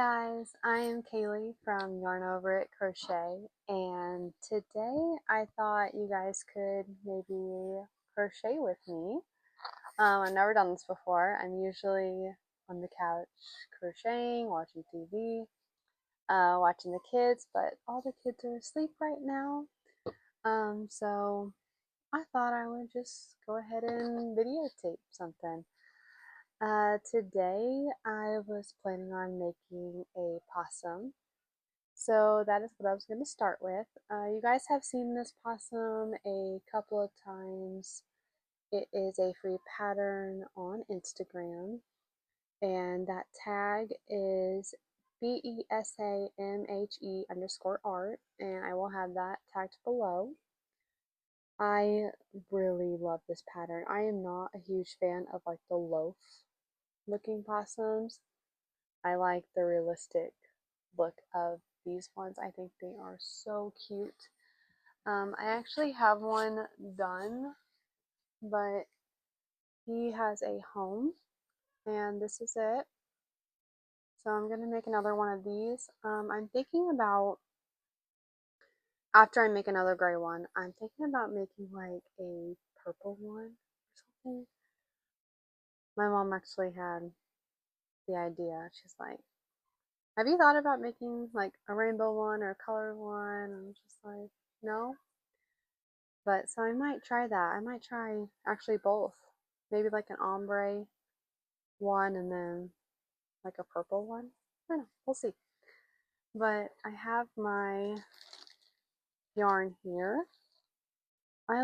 guys, I am Kaylee from Yarn Over It Crochet, and today I thought you guys could maybe crochet with me. I've never done this before. I'm usually on the couch crocheting, watching TV, watching the kids, but all the kids are asleep right now. So I thought I would just go ahead and videotape something. Today I was planning on making a possum. So that is what I was going to start with. You guys have seen this possum a couple of times. It is a free pattern on Instagram, and that tag is BESAMHE_art, and I will have that tagged below. I really love this pattern. I am not a huge fan of like the loaf looking possums. I like the realistic look of these ones. I think they are so cute. I actually have one done, but he has a home, and this is it. So I'm going to make another one of these. I'm thinking about, after I make another gray one, I'm thinking about making like a purple one or something. My mom actually had the idea. She's like, have you thought about making like a rainbow one or a colored one? I'm just like, no. But so I might try that. I might try actually both. Maybe like an ombre one and then like a purple one. I don't know. We'll see. But I have my yarn here. I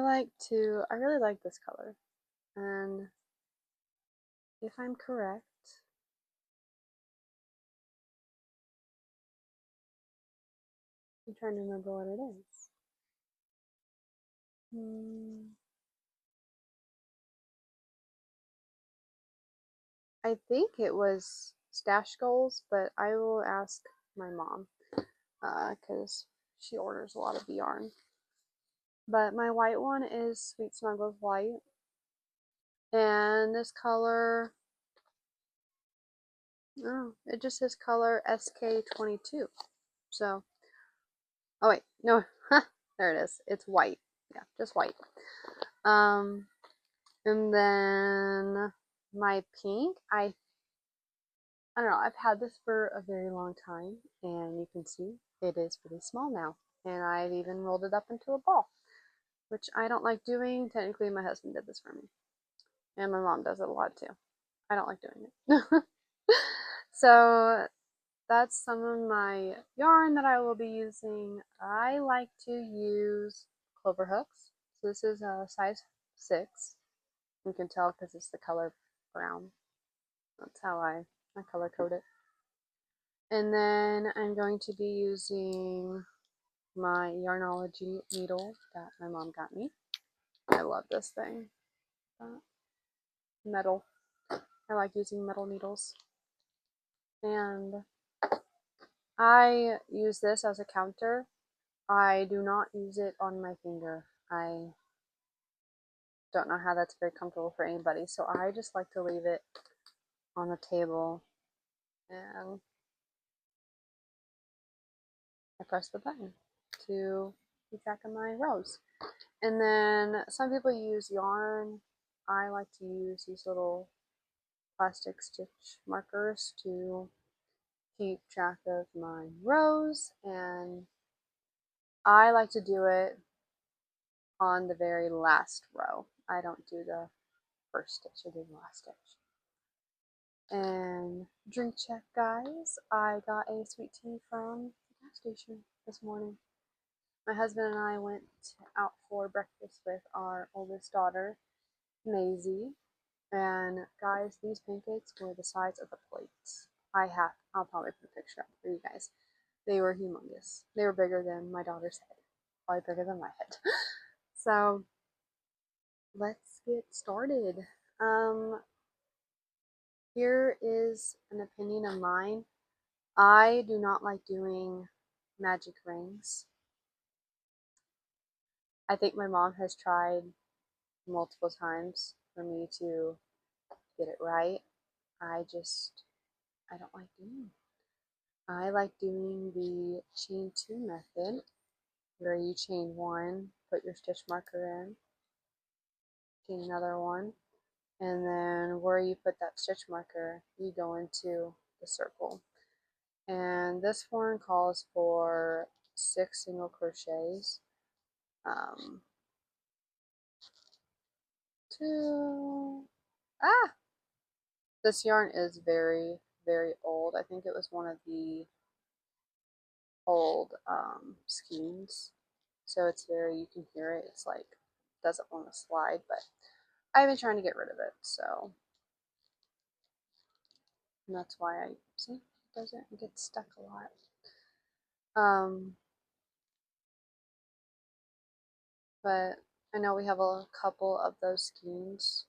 really like this color. And if I'm correct, I'm trying to remember what it is. I think it was Stash Goals, but I will ask my mom because she orders a lot of yarn. But my white one is Sweet Snuggles White. And this color, oh, it just says color SK22. So, oh wait, no, there it is. It's white. Yeah, just white. And then my pink, I don't know, I've had this for a very long time, and you can see it is pretty small now. And I've even rolled it up into a ball, which I don't like doing. Technically, my husband did this for me. And my mom does it a lot too. I don't like doing it. So that's some of my yarn that I will be using. I like to use clover hooks. So this is a size 6. You can tell because it's the color brown. That's how I color code it. And then I'm going to be using my Yarnology needle that my mom got me. I love this thing. Metal. I like using metal needles. And I use this as a counter. I do not use it on my finger. I don't know how that's very comfortable for anybody, so I just like to leave it on the table and I press the button to keep track of my rows. And then some people use yarn. I like to use these little plastic stitch markers to keep track of my rows, and I like to do it on the very last row. I don't do the first stitch, I do the last stitch. And drink check, guys. I got a sweet tea from the gas station this morning. My husband and I went out for breakfast with our oldest daughter, Maisie. And guys, these pancakes were the size of the plates. I'll probably put a picture up for you guys. They were humongous. They were bigger than my daughter's head. Probably bigger than my head. So let's get started. Here is an opinion of mine. I do not like doing magic rings. I think my mom has tried multiple times for me to get it right. I don't like doing it. I like doing the chain 2 method, where you chain 1, put your stitch marker in, chain another one, and then where you put that stitch marker, you go into the circle. And this one calls for 6 single crochets. Two. This yarn is very, very old. I think it was one of the old skeins. So it's very, you can hear it. It's like, doesn't want to slide, but I've been trying to get rid of it. So and that's why I see it doesn't get stuck a lot. But I know we have a couple of those skeins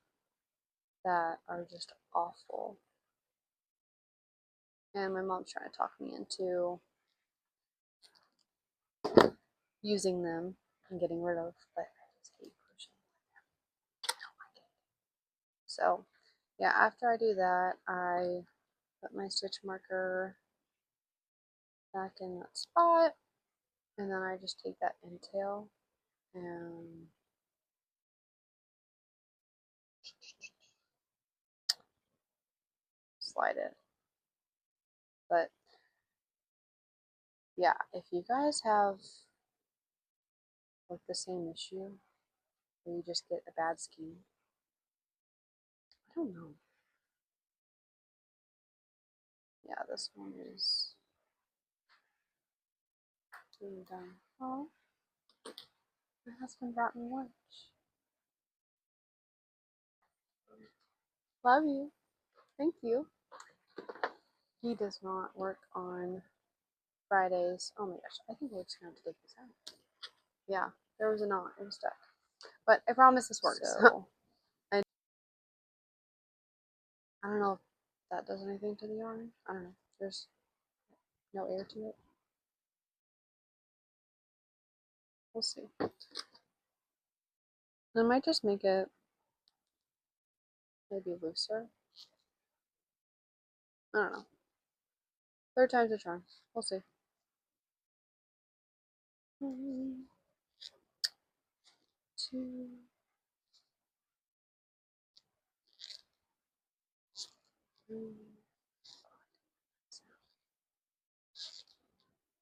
that are just awful. And my mom's trying to talk me into using them and getting rid of, but I just hate crocheting. I don't like it. So yeah, after I do that, I put my stitch marker back in that spot, and then I just take that entail and slide it. But yeah, if you guys have like the same issue where you just get a bad skein, I don't know. Yeah, this one is being done. Oh, my husband brought me lunch. Love you. Thank you. He does not work on Fridays. Oh my gosh, I think we're just going to take this out. Yeah, there was a knot. It was stuck. But I promise this works. So I don't know if that does anything to the yarn. I don't know. There's no air to it. We'll see. I might just make it maybe looser. I don't know. Third time's a charm. We'll see. 1, 2, 3,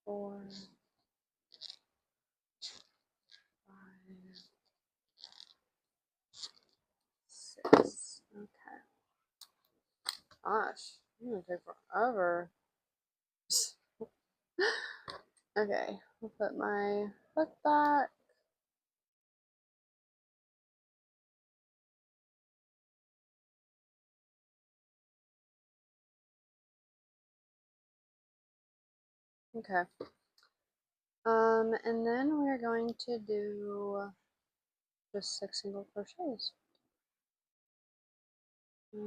4, 5, 6. Okay. Gosh, I'm gonna take forever. Okay, I'll put my hook back. Okay. And then we're going to do just 6 single crochets. I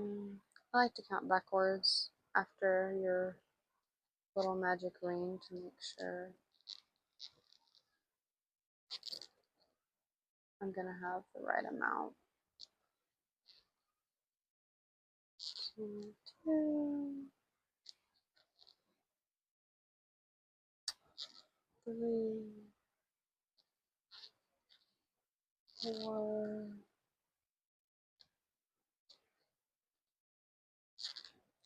like to count backwards after your little magic ring to make sure I'm gonna have the right amount. 2, 2, 3, 4,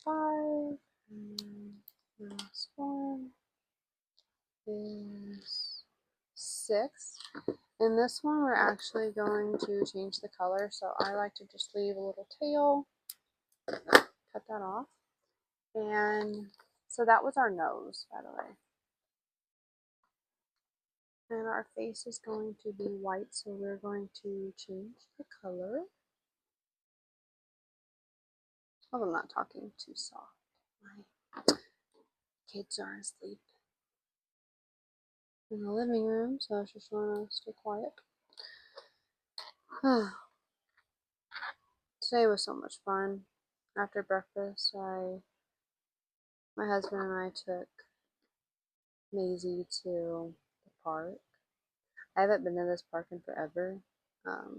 5, and the last one is 6. In this one, we're actually going to change the color, so I like to just leave a little tail, cut that off, and so that was our nose, by the way. And our face is going to be white, so we're going to change the color. Hope I'm not talking too soft. My kids are asleep in the living room, so I just want to stay quiet. Today was so much fun. After breakfast, my husband and I took Maisie to the park. I haven't been to this park in forever. I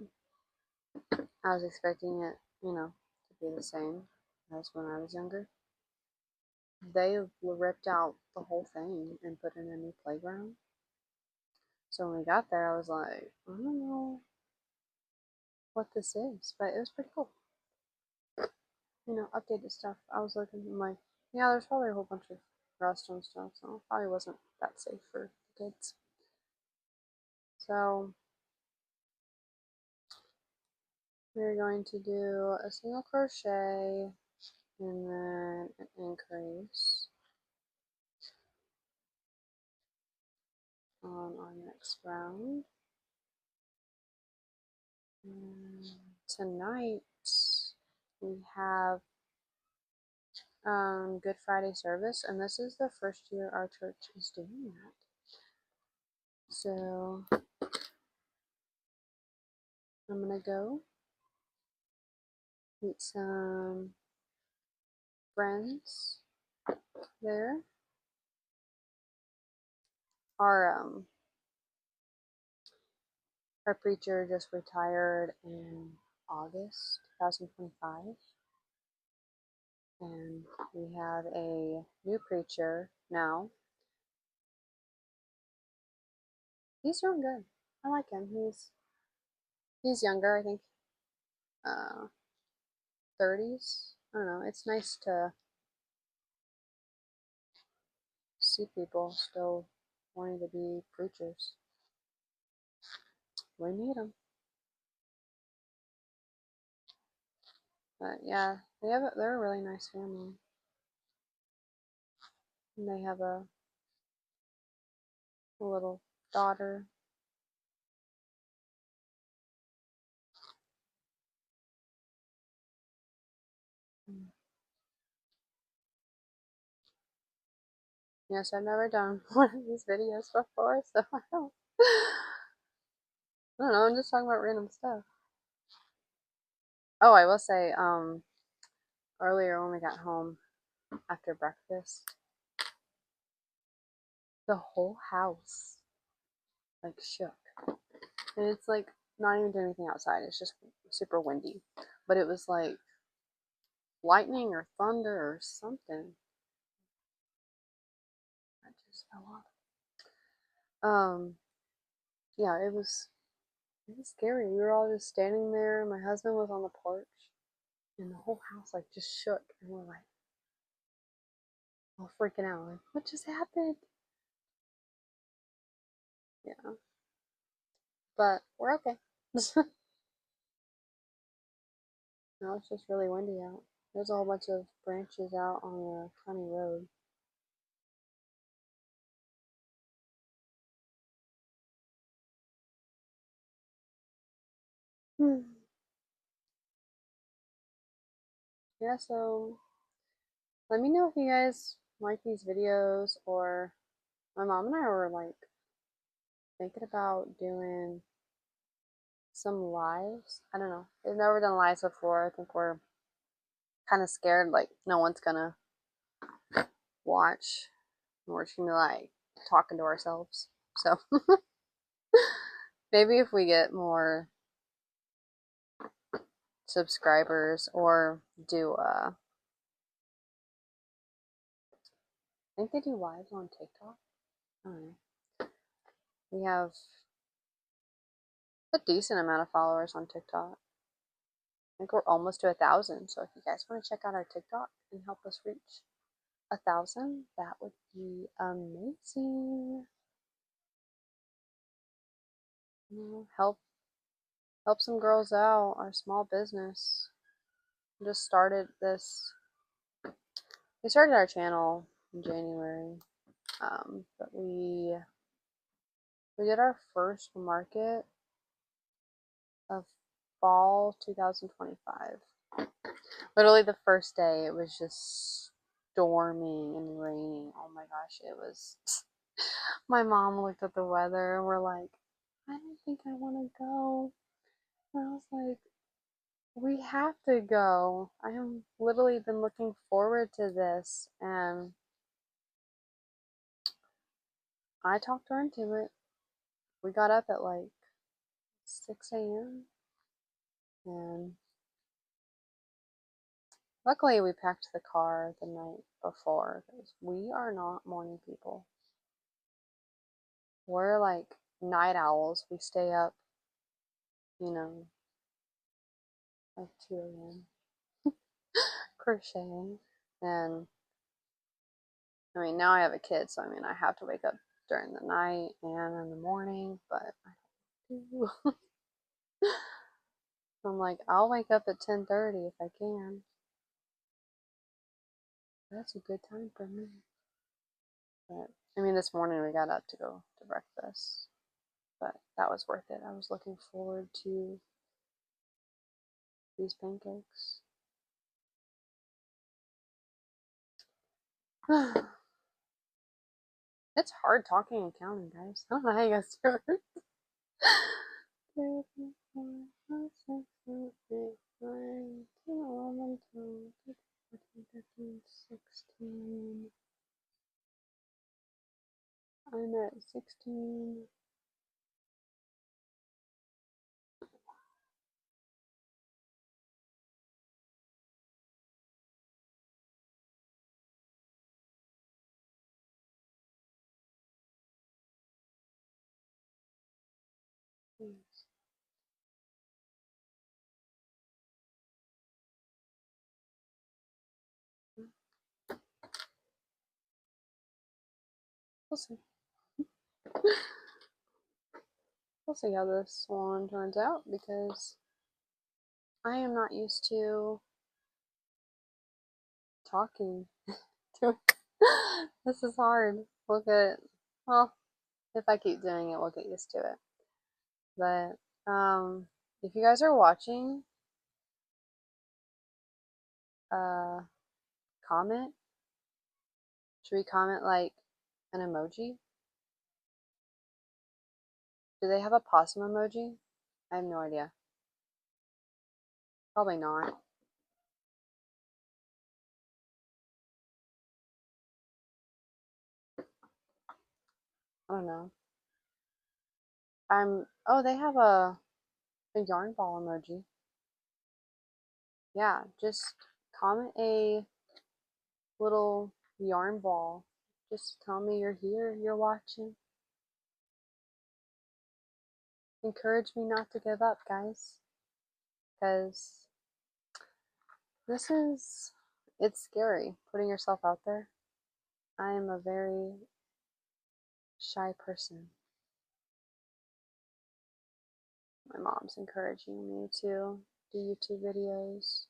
was expecting it, to be the same as when I was younger. they ripped out the whole thing and put in a new playground. So when we got there, I was like, I don't know what this is, but it was pretty cool. Updated stuff. I was looking, I'm like, yeah, there's probably a whole bunch of rust and stuff, so it probably wasn't that safe for the kids. So we're going to do a single crochet and then an increase on our next round. And tonight we have Good Friday service, and this is the first year our church is doing that. So I'm gonna go meet some friends there. Our our preacher just retired in August 2025, and we have a new preacher now. He's doing good. I like him. He's younger, I think, 30s. I don't know. It's nice to see people still wanting to be preachers. We need them. But yeah, they're a really nice family. And they have a little daughter. Yes, I've never done one of these videos before, so I don't know, I'm just talking about random stuff. Oh, I will say, earlier when we got home after breakfast, the whole house like shook. And it's like not even doing anything outside, it's just super windy. But it was like lightning or thunder or something. I just fell off. Yeah, it was scary. We were all just standing there. My husband was on the porch, and the whole house like just shook, and we're like all freaking out, like what just happened? Yeah, but we're okay. No, it's just really windy out. There's a whole bunch of branches out on the county road. Yeah, so let me know if you guys like these videos, or my mom and I were like thinking about doing some lives. I don't know. We've never done lives before. I think we're kind of scared, like no one's gonna watch. We're just gonna be like talking to ourselves. So maybe if we get more subscribers, or do I think they do lives on TikTok. I don't know. We have a decent amount of followers on TikTok. I think we're almost to 1,000. So if you guys want to check out our TikTok and help us reach 1,000, that would be amazing. Help some girls out. Our small business. We just started this. We started our channel in January, but we did our first market of fall 2025. Literally the first day, it was just storming and raining. Oh my gosh, it was. My mom looked at the weather and we're like, I don't think I want to go. And I was like, we have to go. I have literally been looking forward to this, and I talked her into it. We got up at like 6 a.m. and luckily we packed the car the night before, because we are not morning people. We're like night owls. We stay up, you know, like 2 a.m. crocheting. And I mean, now I have a kid, so I mean, I have to wake up during the night and in the morning, but I don't do. I'm like, I'll wake up at 10:30 if I can. That's a good time for me. But I mean, this morning we got up to go to breakfast, but that was worth it. I was looking forward to these pancakes. It's hard talking and counting, guys. I don't know how you guys do it. 3, 4, 5, 6, 7, 8, 9, 10, 11, 12, 13, 14, 15, 16. I'm at 16. We'll see. We'll see how this one turns out because I am not used to talking to it. This is hard. Look at, well, if I keep doing it, we'll get used to it. But if you guys are watching, comment. Should we comment like an emoji? Do they have a possum emoji? I have no idea. Probably not. I don't know. Oh, they have a yarn ball emoji. Yeah, just comment a little yarn ball. Just tell me you're here, you're watching. Encourage me not to give up, guys. Because it's scary putting yourself out there. I am a very shy person. My mom's encouraging me to do YouTube videos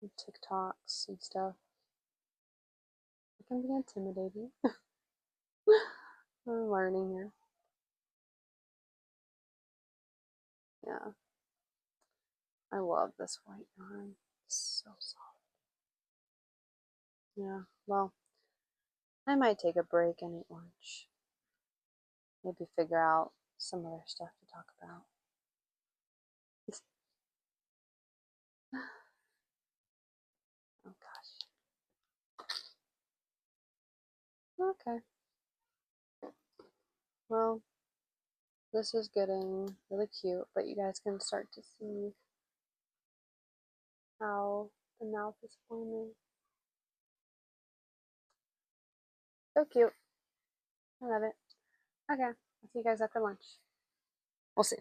and TikToks and stuff. It can be intimidating. I'm learning here. Yeah. I love this white yarn. It's so soft. Yeah, well, I might take a break and eat lunch. Maybe figure out some other stuff to talk about. Oh gosh. Okay. Well, this is getting really cute, but you guys can start to see how the mouth is forming. So cute. I love it. Okay, I'll see you guys after lunch. We'll see.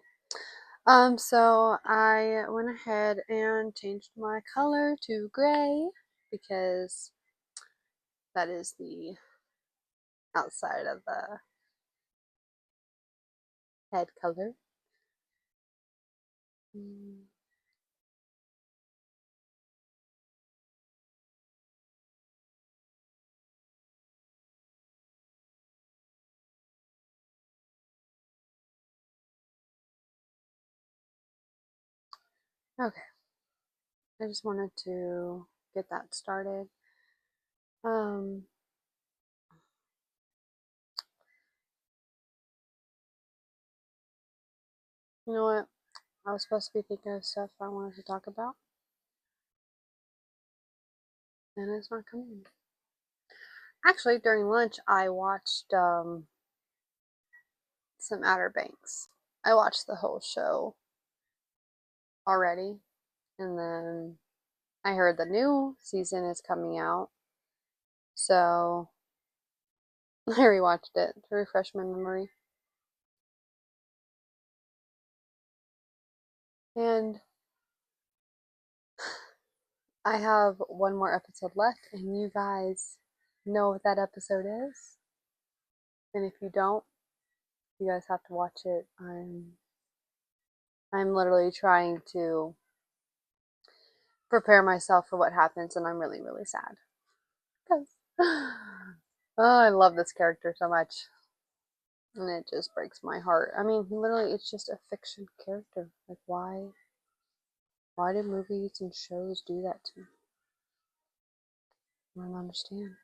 So I went ahead and changed my color to gray because that is the outside of the head color. Okay, I just wanted to get that started. Um, you know what? I was supposed to be thinking of stuff I wanted to talk about, and it's not coming. Actually, during lunch, I watched some Outer Banks. I watched the whole show already, and then I heard the new season is coming out, So I rewatched it to refresh my memory. And I have one more episode left, and you guys know what that episode is. And if you don't, you guys have to watch it. I'm literally trying to prepare myself for what happens, and I'm really, really sad. Because oh, I love this character so much. And it just breaks my heart. I mean, literally, it's just a fiction character. Like, why do movies and shows do that to me? I don't understand.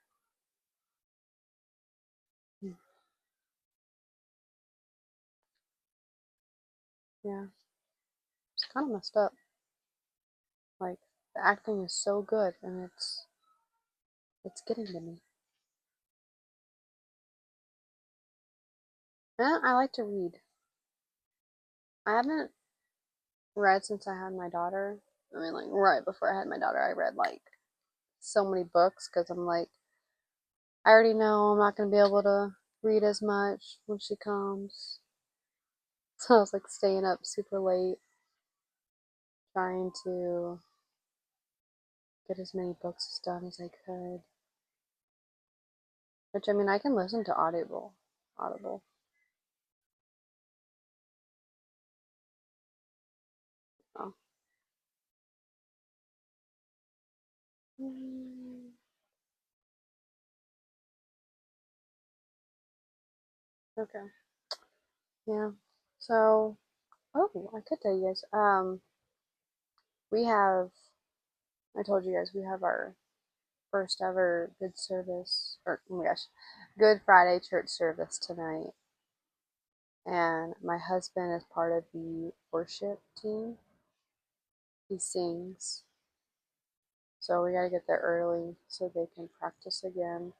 Hmm. Yeah, it's kind of messed up. Like, the acting is so good, and it's getting to me. And I like to read. I haven't read since I had my daughter. I mean, like, right before I had my daughter, I read, like, so many books because I'm like, I already know I'm not going to be able to read as much when she comes. So I was, like, staying up super late trying to get as many books done as I could. Which, I mean, I can listen to Audible. Oh. Okay. Yeah. So, oh, I could tell you guys. We have. I told you guys we have our first ever good service, or oh my gosh, Good Friday church service tonight, and my husband is part of the worship team. He sings, so we gotta get there early so they can practice again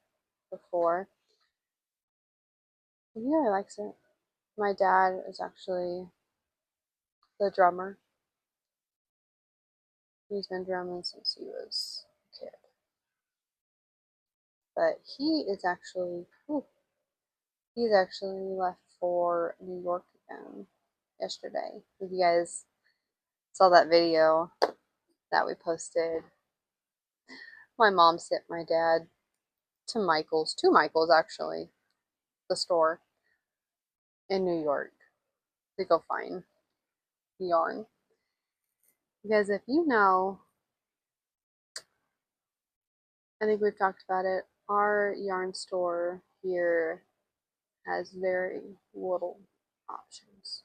before. And he really likes it. My dad is actually the drummer. He's been drumming since he was a kid. But he's actually left for New York again yesterday. If you guys saw that video that we posted, my mom sent my dad to Michael's actually, the store in New York to go find yarn. Because if you know, I think we've talked about it, our yarn store here has very little options.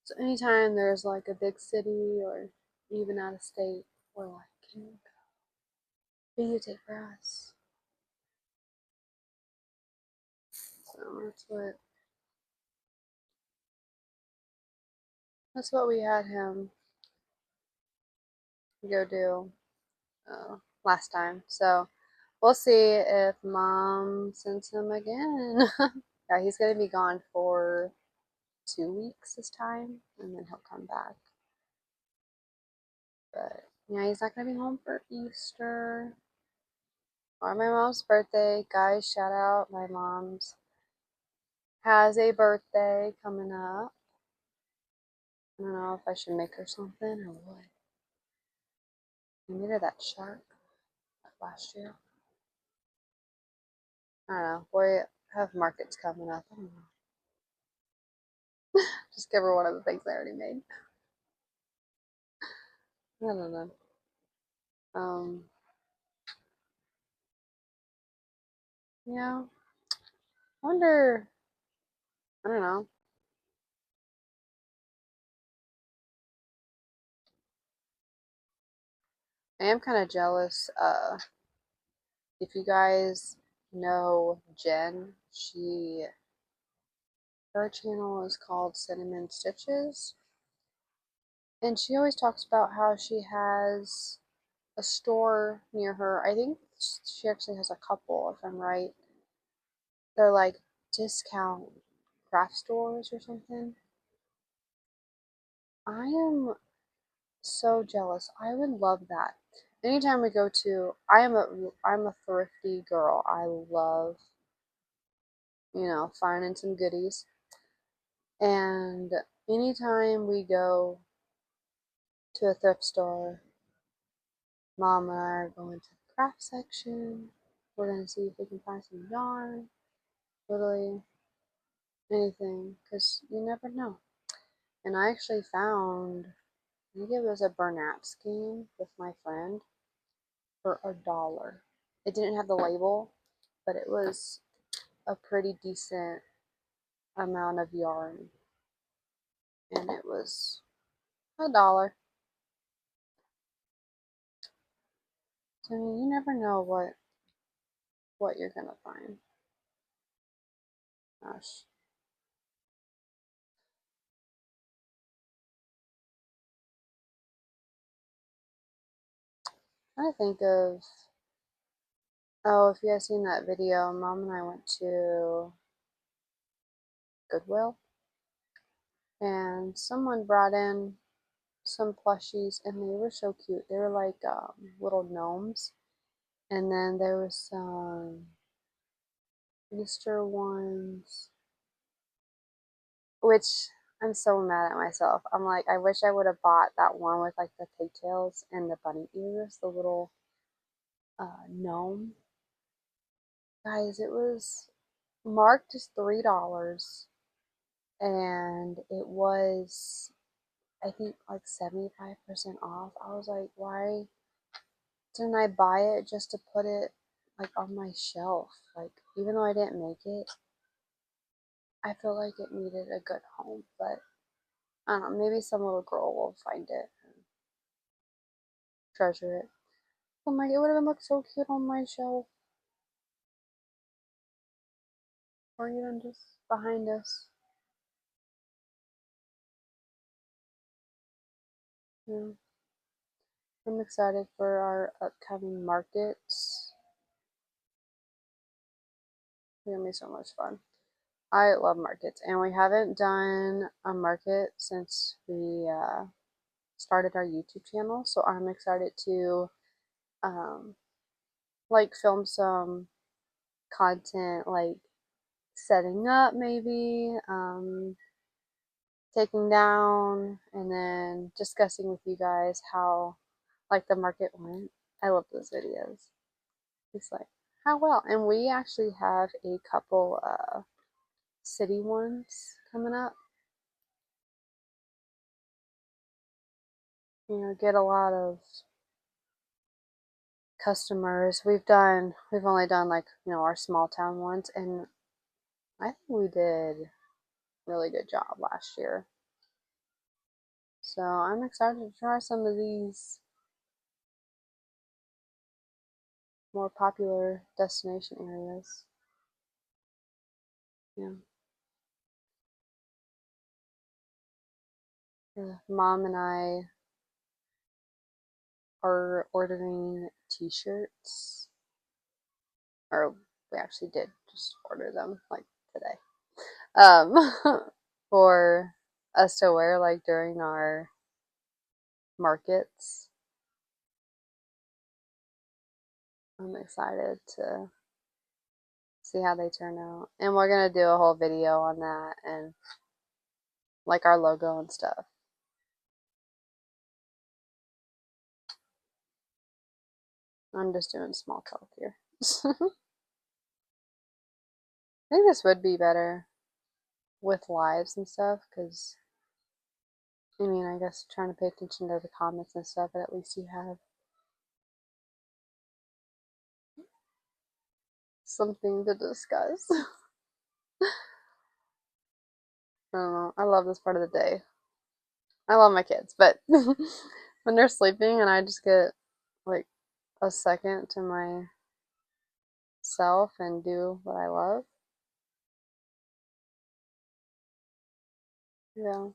So anytime there's like a big city or even out of state, we're like, can you go? What do you take for us? So that's what we had him go do last time. So we'll see if mom sends him again. Yeah, he's gonna be gone for 2 weeks this time, and then he'll come back. But yeah, he's not gonna be home for Easter or my mom's birthday. Guys, shout out, my mom's has a birthday coming up. I don't know if I should make her something or what. I made her that shark like last year. I don't know. We have markets coming up. I don't know. Just give her one of the things I already made. I don't know. Um, yeah. I wonder. I don't know. I am kind of jealous. If you guys know Jen, her channel is called Cinnamon Stitches, and she always talks about how she has a store near her. I think she actually has a couple, if I'm right. They're like discount craft stores or something. I am so jealous. I would love that. anytime we go to, I'm a thrifty girl. I love, finding some goodies. And anytime we go to a thrift store, Mom and I are going to the craft section. We're going to see if we can find some yarn, literally anything, because you never know. And I actually found, I think it was a Bernat skein with my friend for $1. It didn't have the label, but it was a pretty decent amount of yarn, and it was $1. So I mean, you never know what you're gonna find. Gosh, I think of, oh, if you guys seen that video, Mom and I went to Goodwill, and someone brought in some plushies, and they were so cute. They were like little gnomes, and then there was some Easter ones, which I'm so mad at myself. I'm like, I wish I would have bought that one with like the pigtails and the bunny ears, the little gnome. Guys, it was marked as $3, and it was, I think, like 75% off. I was like, why didn't I buy it just to put it like on my shelf? Like, even though I didn't make it, I feel like it needed a good home, but I don't know, maybe some little girl will find it and treasure it. I'm like, it would have looked so cute on my shelf, or even just behind us. Yeah. I'm excited for our upcoming markets. It's gonna be so much fun. I love markets, and we haven't done a market since we started our YouTube channel. So I'm excited to um, like film some content, like setting up, maybe taking down, and then discussing with you guys how like the market went. I love those videos. It's like how well, and we actually have a couple city ones coming up. Get a lot of customers. We've only done like, our small town ones, and I think we did a really good job last year. So I'm excited to try some of these more popular destination areas. Yeah. Mom and I are ordering t-shirts, or we actually did just order them like today. For us to wear like during our markets. I'm excited to see how they turn out. And we're gonna do a whole video on that and like our logo and stuff. I'm just doing small talk here. I think this would be better with lives and stuff, because I mean, I guess trying to pay attention to the comments and stuff, but at least you have something to discuss. I don't know. I love this part of the day. I love my kids, but when they're sleeping and I just get like a second to myself and do what I love, yeah,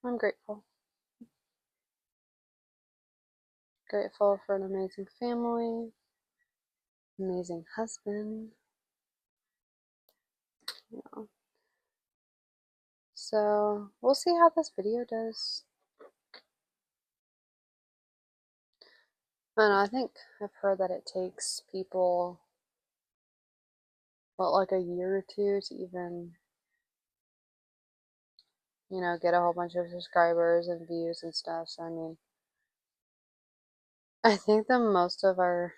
I'm grateful. Grateful for an amazing family, amazing husband, you know. So we'll see how this video does. I don't know, I think I've heard that it takes people, what, like a year or two to even, get a whole bunch of subscribers and views and stuff. So, I mean, I think the most of our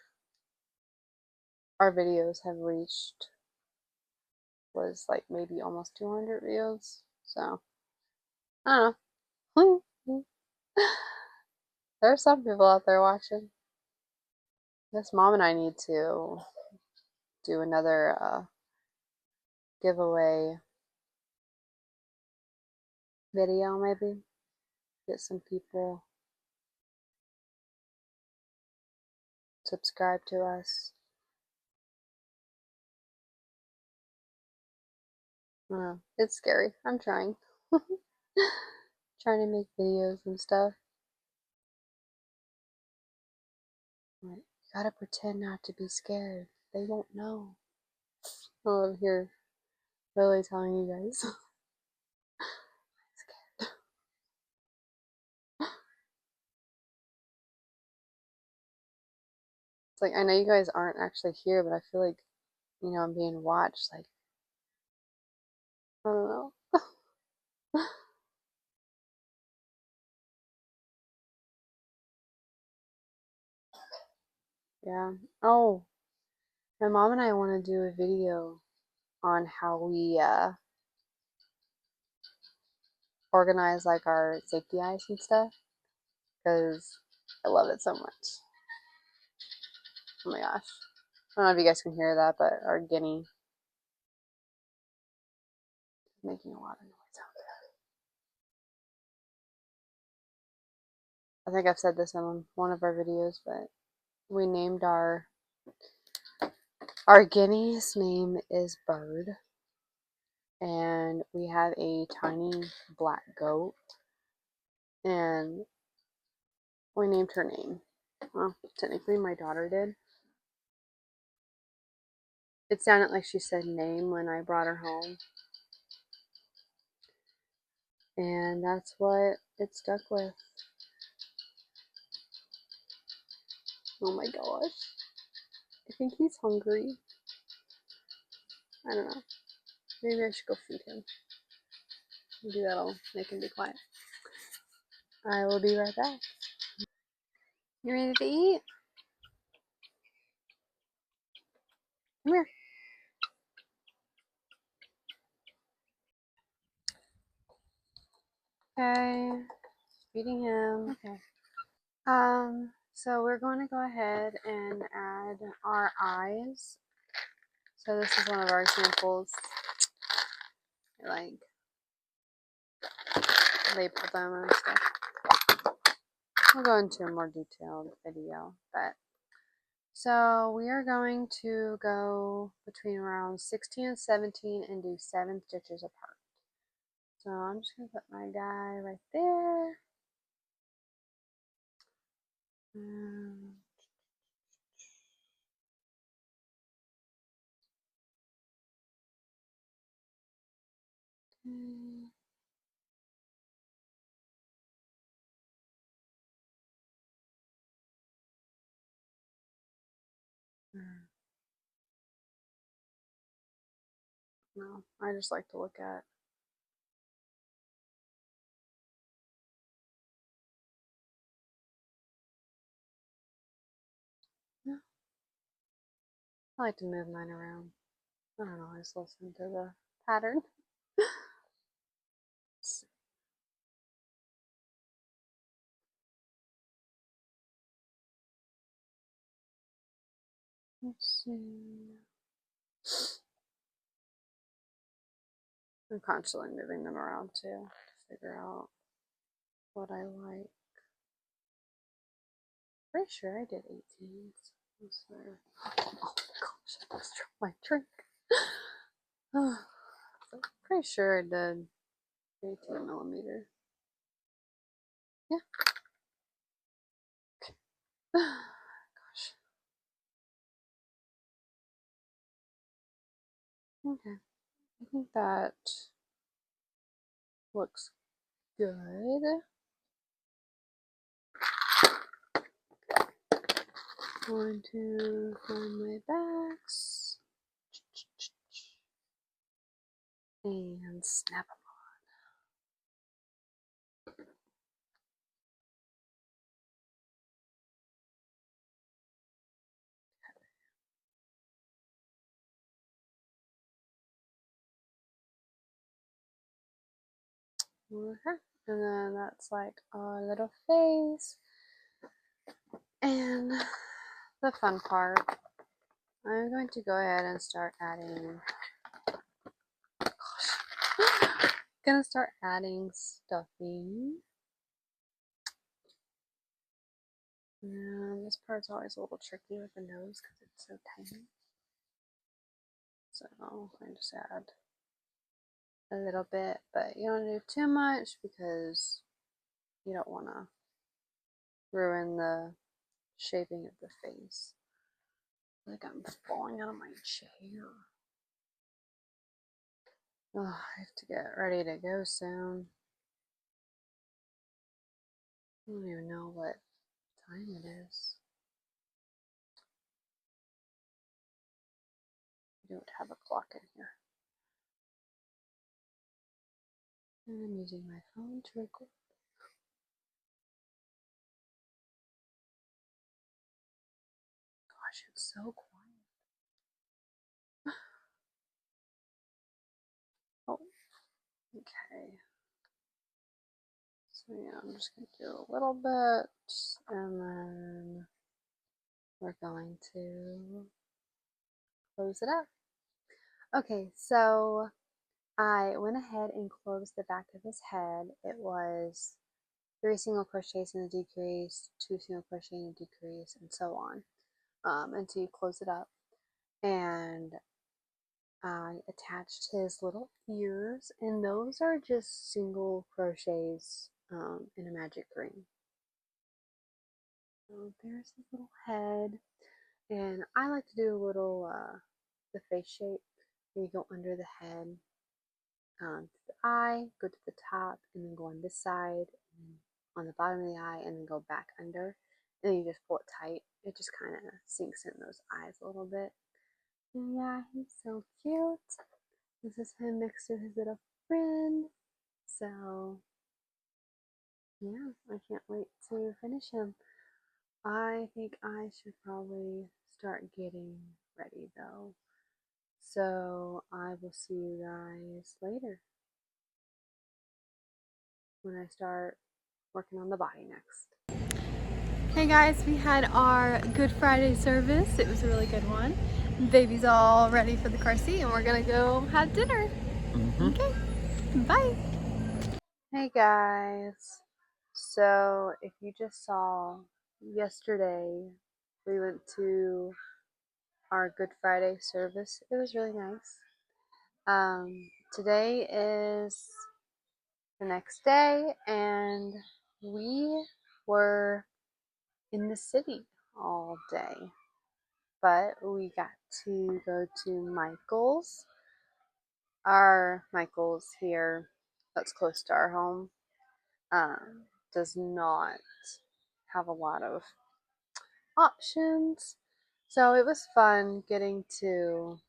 videos have reached was like maybe almost 200 views. So, I don't know. There are some people out there watching. This mom and I need to do another giveaway video, maybe. Get some people subscribe to us. It's scary. I'm trying. Trying to make videos and stuff. Like, you gotta pretend not to be scared. They won't know. I love here really telling you guys. Scared. It's like I know you guys aren't actually here, but I feel like, I'm being watched. Like, I don't know. Yeah. Oh, my mom and I want to do a video on how we organize like our safety eyes and stuff because I love it so much. Oh my gosh. I don't know if you guys can hear that, but our guinea is making a lot of noise out there. I think I've said this in one of our videos, but we named our guinea's name is Bird, and we have a tiny black goat, and we named her name. Well, technically my daughter did. It sounded like she said name when I brought her home, and that's what it stuck with. Oh my gosh. I think he's hungry. I don't know. Maybe I should go feed him. Maybe that'll make him be quiet. I will be right back. You ready to eat? Come here. Okay. Feeding him. Okay. So we're going to go ahead and add our eyes. So this is one of our examples. Like label them and stuff. We'll go into a more detailed video, but so we are going to go between around 16 and 17 and do 7 stitches apart. So I'm just going to put my guy right there. Okay. No, I just like to look at. Yeah, I like to move mine around. I don't know, I just listen to the pattern. Let's see. I'm constantly moving them around too to figure out what I like. Pretty sure I did 18. Oh my gosh, I just dropped my drink. Pretty sure I did 18 millimeter. Yeah. Gosh. Okay. I think that looks good. Going to find my backs and snap them on. Okay. And then that's like our little face. And the fun part, I'm going to go ahead and start adding, gonna start adding stuffing. And this part's always a little tricky with the nose because it's so tiny. So I just add a little bit, but you don't do too much because you don't want to ruin the shaping of the face. Like I'm falling out of my chair. Oh, I have to get ready to go soon. I don't even know what time it is. I don't have a clock in here. And I'm using my phone to record. Gosh, it's so quiet. Oh, okay. So yeah, I'm just going to do a little bit, and then we're going to close it up. Okay, so I went ahead and closed the back of his head. It was 3 single crochets in a decrease, 2 single crochet in a decrease, and so on, until you close it up. And I attached his little ears, and those are just single crochets in a magic ring. So there's his little head, and I like to do a little the face shape. You go under the head, to the eye, go to the top, and then go on this side, and on the bottom of the eye, and then go back under. And then you just pull it tight. It just kind of sinks in those eyes a little bit. And yeah, he's so cute. This is him next to his little friend. So yeah, I can't wait to finish him. I think I should probably start getting ready though. So I will see you guys later when I start working on the body next. Hey guys, we had our Good Friday service. It was a really good one. Baby's all ready for the car seat and we're gonna go have dinner. Okay, bye. Hey guys. So if you just saw yesterday, we went to our Good Friday service. It was really nice. Today is the next day, and we were in the city all day. But we got to go to Michael's. Our Michael's here, that's close to our home, does not have a lot of options. So it was fun getting to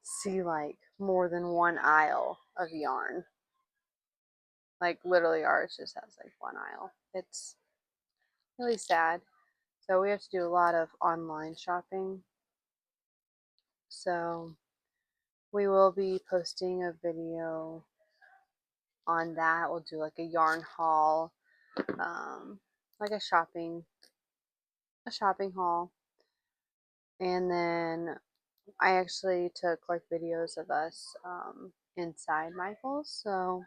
see like more than one aisle of yarn. Like literally ours just has like one aisle. It's really sad. So we have to do a lot of online shopping. So we will be posting a video on that. We'll do like a yarn haul, like a shopping haul. And then I actually took like videos of us inside Michael's. So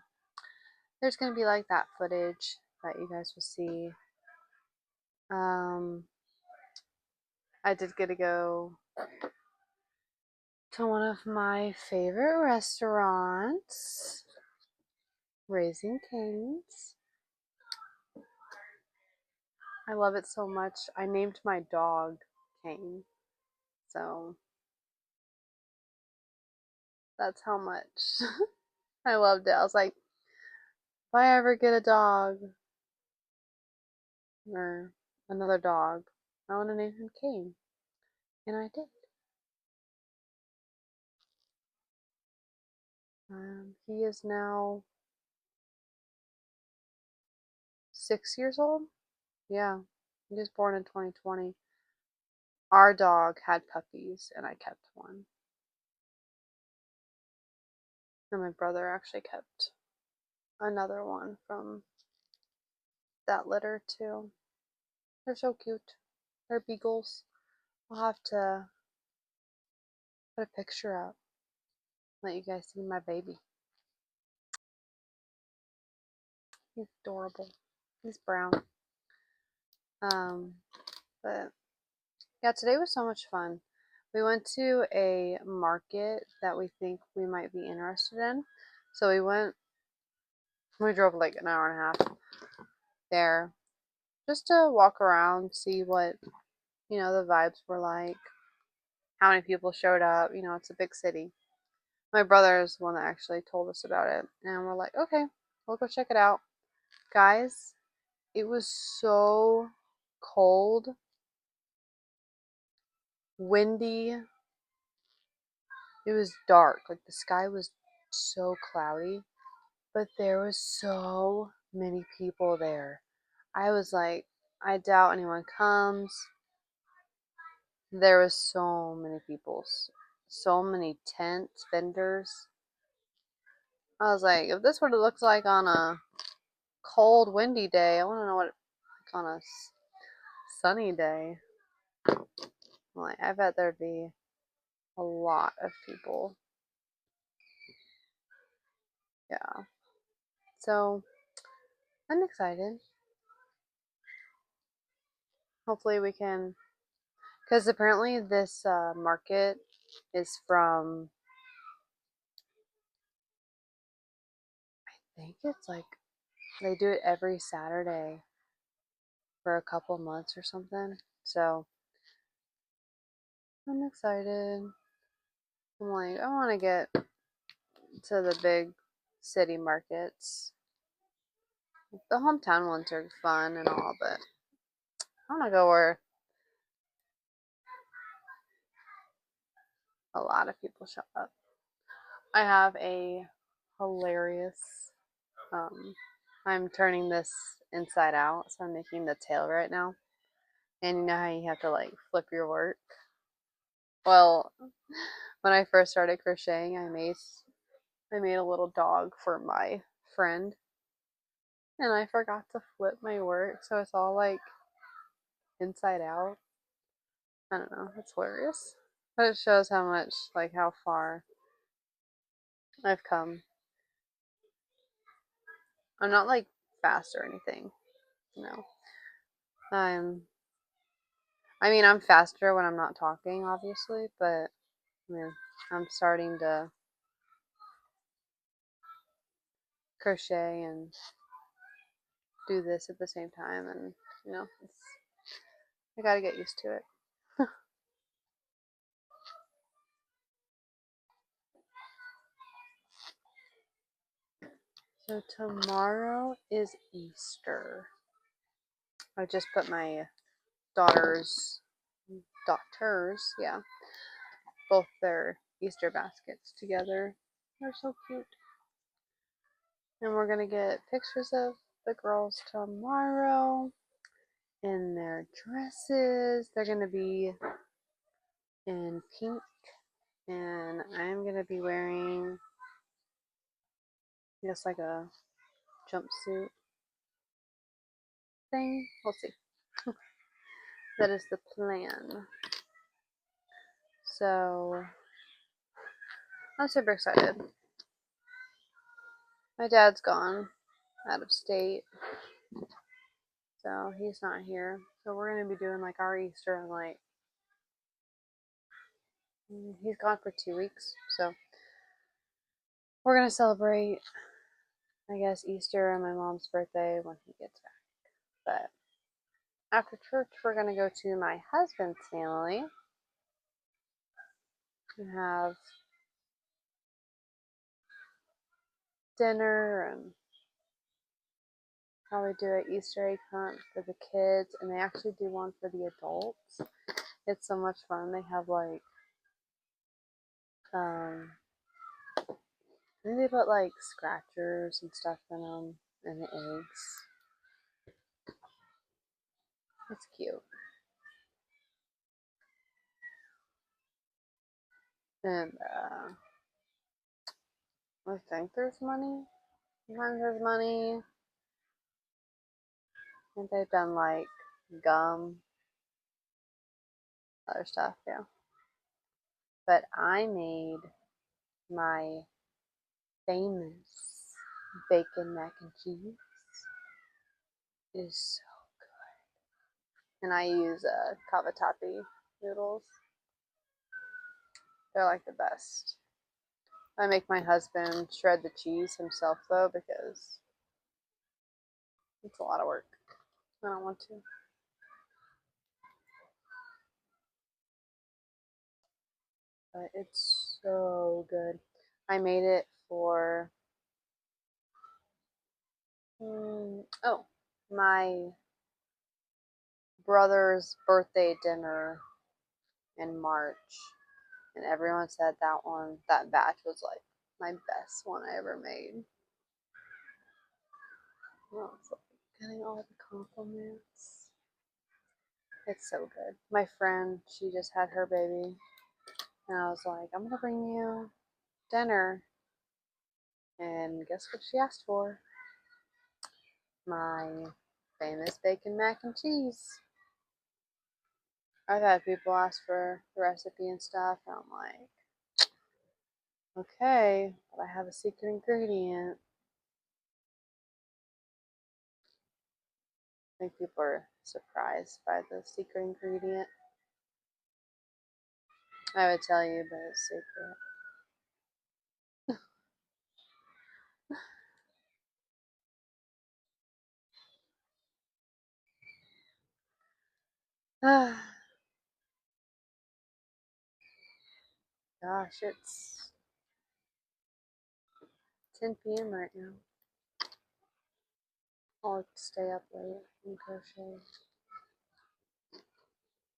there's going to be like that footage that you guys will see. I did get to go to one of my favorite restaurants, Raising Cane's. I love it so much. I named my dog Cane. So that's how much I loved it. I was like, if I ever get a dog or another dog, I want to name him Cain. And I did. He is now 6 years old. Yeah, he was born in 2020. Our dog had puppies, and I kept one. And my brother actually kept another one from that litter, too. They're so cute. They're beagles. I'll have to put a picture up, let you guys see my baby. He's adorable. He's brown. Um, but yeah, today was so much fun. We went to a market that we think we might be interested in. So we drove like an hour and a half there just to walk around, see what, the vibes were like, how many people showed up. It's a big city. My brother is the one that actually told us about it. And we're like, okay, we'll go check it out. Guys, it was so cold, windy. It was dark. Like the sky was so cloudy. But there was so many people there. I was like, I doubt anyone comes. There was so many people. So many tents, vendors. I was like, if this is what it looks like on a cold, windy day, I want to know what it's like on a sunny day. I'm like, I bet there'd be a lot of people. Yeah. So I'm excited. Hopefully we can, because apparently this market is from, I think it's like, they do it every Saturday for a couple months or something. So I'm excited. I'm like, I want to get to the big city markets. The hometown ones are fun and all, but I want to go where a lot of people show up. I have a hilarious, I'm turning this inside out, so I'm making the tail right now. And you know how you have to like flip your work? Well, when I first started crocheting, I made a little dog for my friend, and I forgot to flip my work, so it's all like inside out. I don't know, it's hilarious. But it shows how much, like how far I've come. I'm not like fast or anything. No. I'm I'm faster when I'm not talking, obviously, but I'm starting to crochet and do this at the same time, and I gotta get used to it. So tomorrow is Easter. I just put my daughters, yeah, both their Easter baskets together. They're so cute. And we're gonna get pictures of the girls tomorrow in their dresses. They're gonna be in pink, and I'm gonna be wearing just like a jumpsuit thing. We'll see. That is the plan. So I'm super excited. My dad's gone out of state, so he's not here. So we're gonna be doing like our Easter and like he's gone for 2 weeks, so we're gonna celebrate, I guess, Easter and my mom's birthday when he gets back. But after church, we're gonna go to my husband's family and have dinner and Probably do an Easter egg hunt for the kids, and they actually do one for the adults. It's so much fun. They have like, um, I think they put like scratchers and stuff in them, and the eggs. It's cute. And I think there's money. Sometimes there's money. I think they've done like gum, other stuff, yeah. But I made my famous bacon mac and cheese. It is so good. And I use cavatappi noodles. They're like the best. I make my husband shred the cheese himself though because it's a lot of work. I don't want to. But it's so good. I made it for my brother's birthday dinner in March, and everyone said that batch was like my best one I ever made. Well, it's like getting all the compliments. It's so good. My friend, she just had her baby, and I was like, I'm gonna bring you dinner, and guess what she asked for? My famous bacon mac and cheese. I've had people ask for the recipe and stuff, and I'm like, okay, but I have a secret ingredient. I think people are surprised by the secret ingredient. I would tell you, but it's secret. Gosh, it's 10 p.m. right now. I'll stay up late and crochet.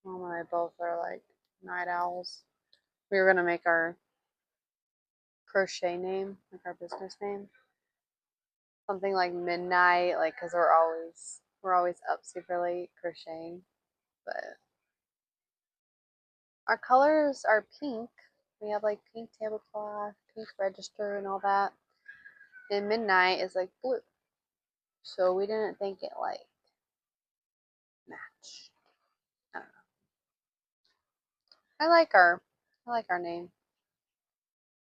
Mom and I both are like night owls. We were gonna make our crochet name, like our business name, something like midnight, like because we're always up super late crocheting. But our colors are pink. We have like pink tablecloth, pink register, and all that. And midnight is like blue. So we didn't think it like match. I don't know. I like our I like our name.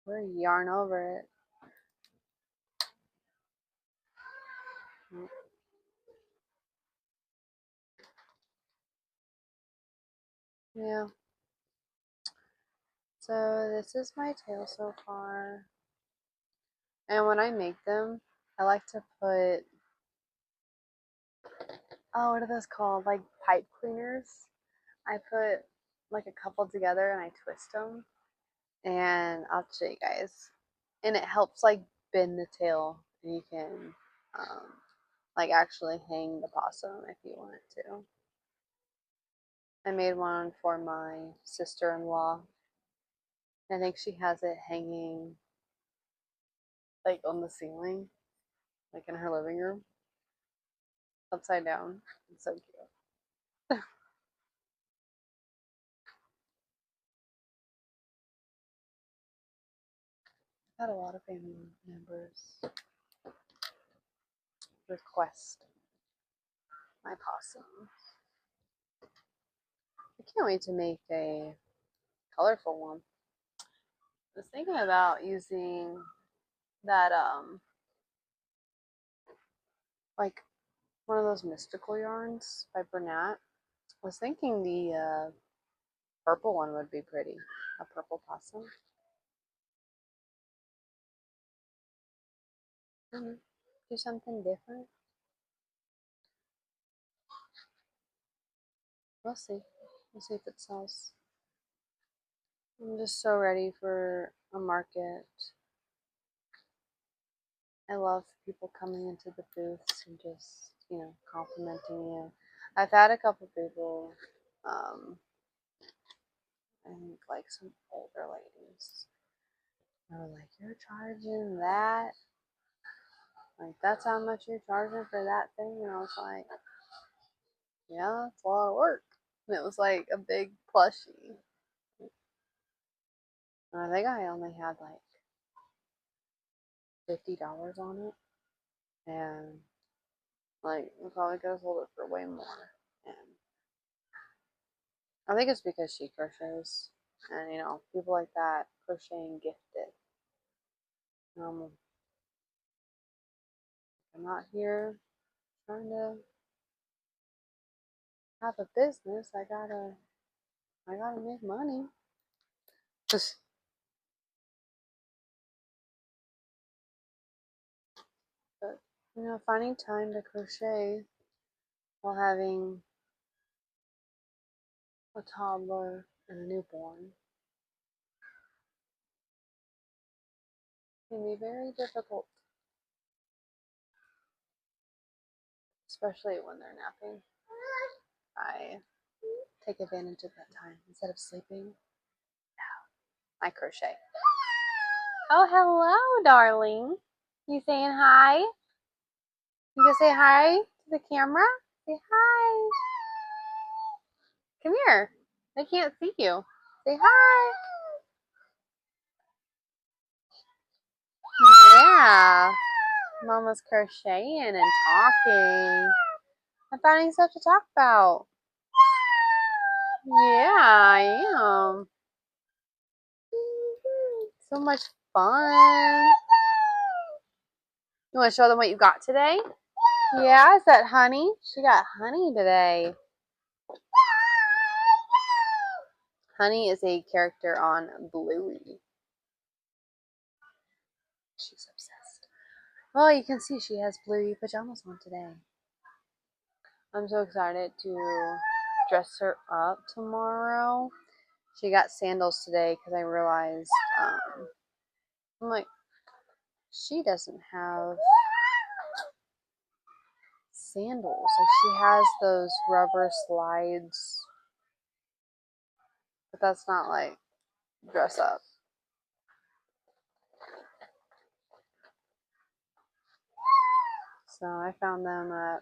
We're yarn over it. Yeah. So this is my tail so far. And when I make them, I like to put, oh, what are those called? Like pipe cleaners. I put like a couple together and I twist them. And I'll show you guys. And it helps like bend the tail. And you can like actually hang the possum if you want to. I made one for my sister-in-law. I think she has it hanging like on the ceiling, like in her living room, upside down. It's so cute. I've had a lot of family members request my possum. I can't wait to make a colorful one. I was thinking about using that like one of those mystical yarns by Bernat. I was thinking the purple one would be pretty. A purple possum. Do something different. We'll see. We'll see if it sells. I'm just so ready for a market. I love people coming into the booths and just, complimenting you. I've had a couple people, I think like some older ladies. They were like, "You're charging that? Like, that's how much you're charging for that thing?" And I was like, "Yeah, it's a lot of work." And it was like a big plushie. And I think I only had like $50 on it. And like, we probably could have sold it for way more. And I think it's because she crochets. And, people like that crocheting gifted. Um, I'm not here trying to have a business. I gotta make money. Just, but, finding time to crochet while having a toddler and a newborn can be very difficult, especially when they're napping. I take advantage of that time. Instead of sleeping, I crochet. Oh, hello, darling. You saying hi? You gonna say hi to the camera? Say hi. Come here. I can't see you. Say hi. Yeah. Mama's crocheting and talking. I'm finding stuff to talk about. Yeah, I am. So much fun. You want to show them what you got today? Yeah, is that honey? She got honey today. Honey is a character on Bluey. She's obsessed. Well, you can see she has Bluey pajamas on today. I'm so excited to dress her up tomorrow. She got sandals today because I realized, I'm like, she doesn't have sandals. Like, she has those rubber slides, but that's not like dress up. So I found them at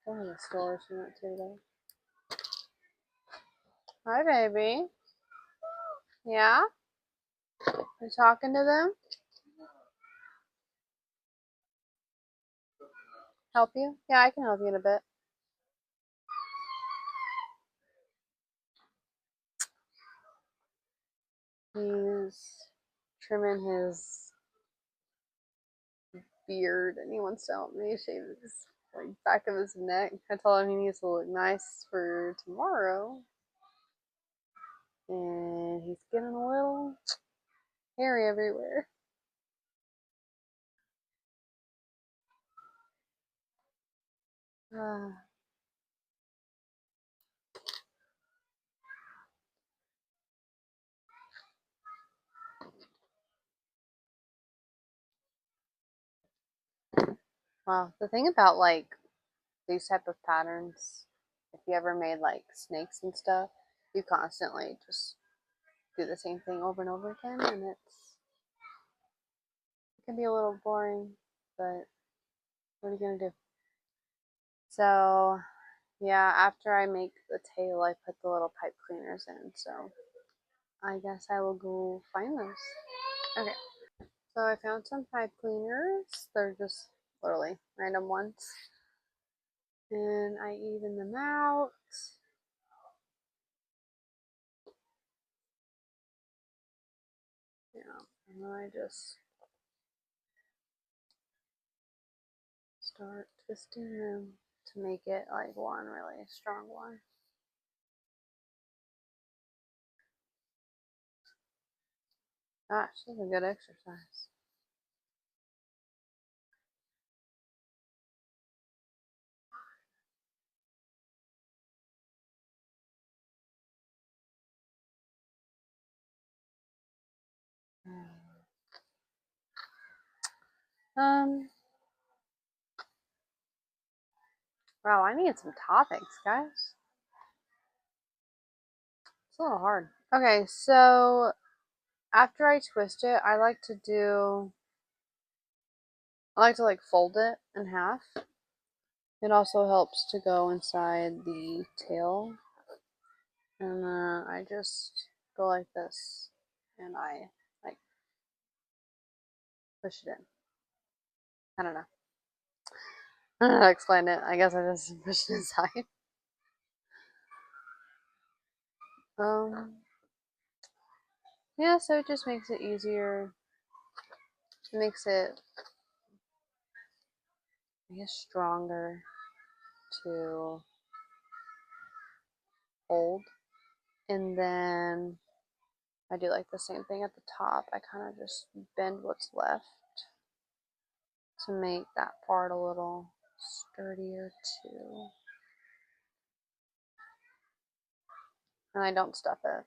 one of the stores we went to today. Hi, baby. Yeah? You talking to them? Help you? Yeah, I can help you in a bit. He's trimming his beard and he wants to help me shave his back of his neck. I told him he needs to look nice for tomorrow. And he's getting a little hairy everywhere. Wow, the thing about like these type of patterns, if you ever made like snakes and stuff, you constantly just do the same thing over and over again, and it can be a little boring, but what are you gonna do? So yeah, after I make the tail, I put the little pipe cleaners in, so I guess I will go find those. Okay, so I found some pipe cleaners. They're just literally random ones, and I even them out. Yeah, and then I just start twisting them to make it like one really strong one. Gosh, this is a good exercise. Um, wow, I need some toppings, guys. It's a little hard. Okay, so after I twist it, I like to like fold it in half. It also helps to go inside the tail. And I just go like this and I like push it in. I don't know. I don't know how to explain it. I guess I just push it inside. Um, yeah, so it just makes it easier. It makes it, I guess, stronger to hold. And then I do like the same thing at the top. I kind of just bend what's left to make that part a little sturdier too. And I don't stuff it.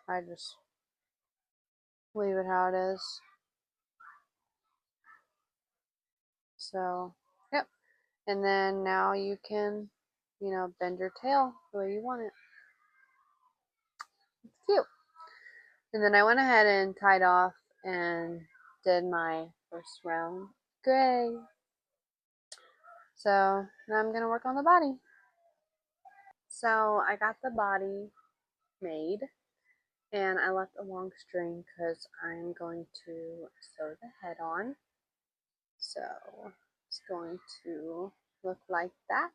I just leave it how it is. So, yep. And then now you can, bend your tail the way you want it. It's cute. And then I went ahead and tied off and did my first round gray. So now I'm going to work on the body. So I got the body made and I left a long string because I'm going to sew the head on. So it's going to look like that.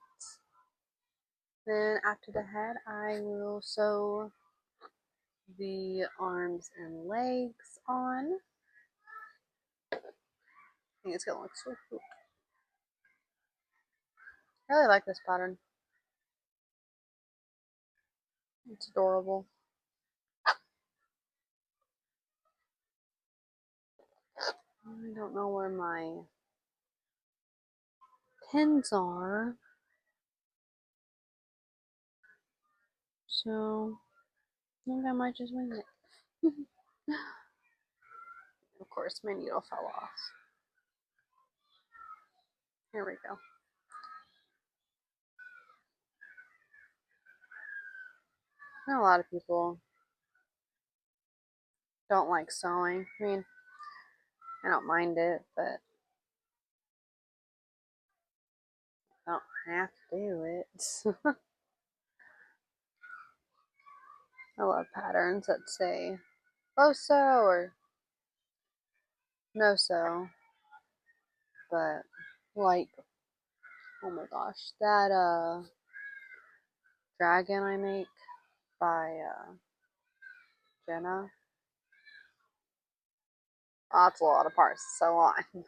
Then after the head, I will sew the arms and legs on. I think it's gonna look so cool. I really like this pattern. It's adorable. I don't know where my pins are. So I think I might just wing it. Of course, my needle fell off. Here we go. I know a lot of people don't like sewing. I mean, I don't mind it, but I don't have to do it. I love patterns that say low sew or no sew, but like, oh my gosh, that dragon I make by Jenna. Oh, that's a lot of parts to sew on.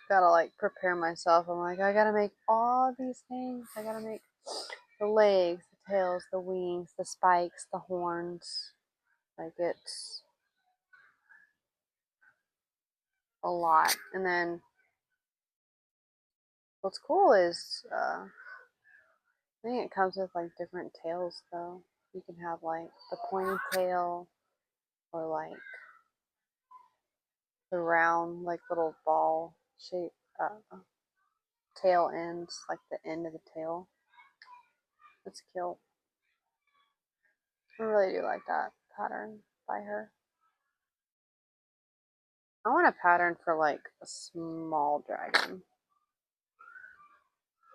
Gotta like prepare myself. I'm like, I gotta make all these things. I gotta make the legs, the tails, the wings, the spikes, the horns. Like it's a lot. And then what's cool is I think it comes with like different tails though. You can have like the pointy tail or like the round, like little ball shape tail ends, like the end of the tail. It's cute. I really do like that pattern by her. I want a pattern for like a small dragon.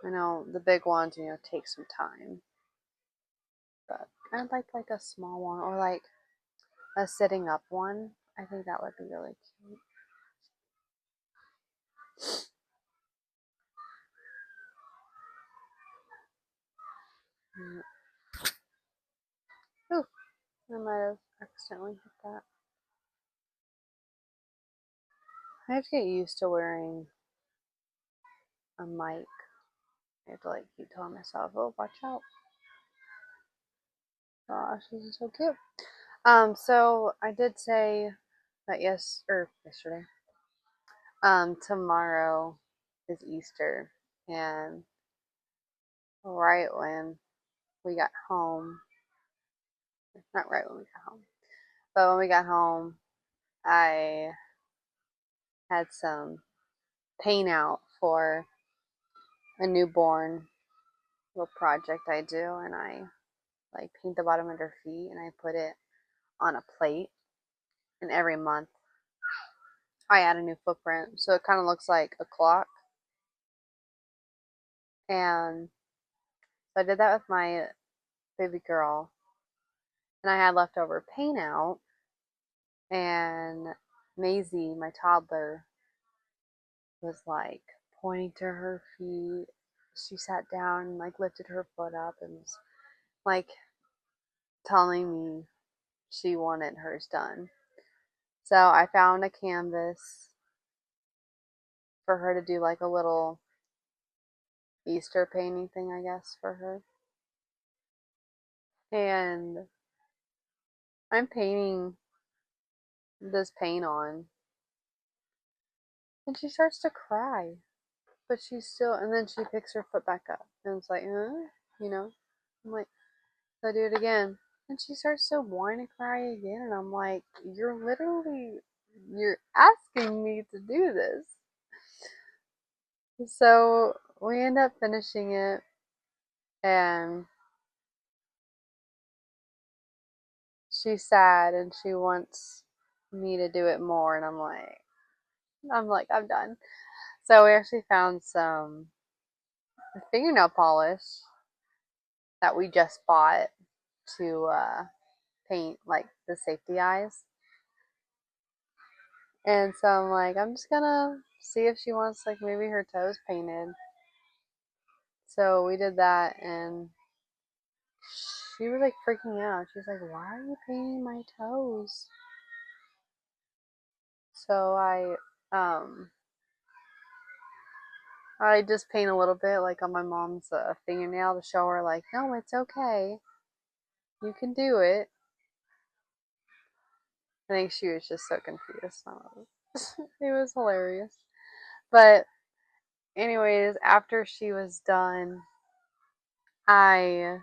I know the big ones, take some time. But I'd like a small one or like a sitting up one. I think that would be really cute. Ooh, I might have accidentally hit that. I have to get used to wearing a mic. I have to like keep telling myself, oh, watch out. Gosh, this is so cute. So I did say that yesterday. Tomorrow is Easter, and right when we got home, not right when we got home, But when we got home, I had some paint out for a newborn little project I do, and I like paint the bottom of her feet and I put it on a plate. And every month I add a new footprint, so it kind of looks like a clock. And so I did that with my baby girl, and I had leftover paint out. And Maisie, my toddler, was like pointing to her feet. She sat down and like lifted her foot up and was like telling me she wanted hers done. So I found a canvas for her to do like a little Easter painting thing, I guess, for her. And I'm painting this paint on, and she starts to cry, but she's still, and then she picks her foot back up, and it's like, huh? You know? I'm like, so I do it again. And she starts to whine and cry again, and I'm like, you're asking me to do this. So we end up finishing it, and she's sad, and she wants me to do it more, and I'm done. So we actually found some fingernail polish that we just bought to paint like the safety eyes. And so I'm like, I'm just gonna see if she wants like maybe her toes painted. So we did that, and she was like freaking out. She's like, why are you painting my toes? So I just paint a little bit like on my mom's fingernail to show her like, no, it's okay. You can do it. I think she was just so confused. It was hilarious. But anyways, after she was done, I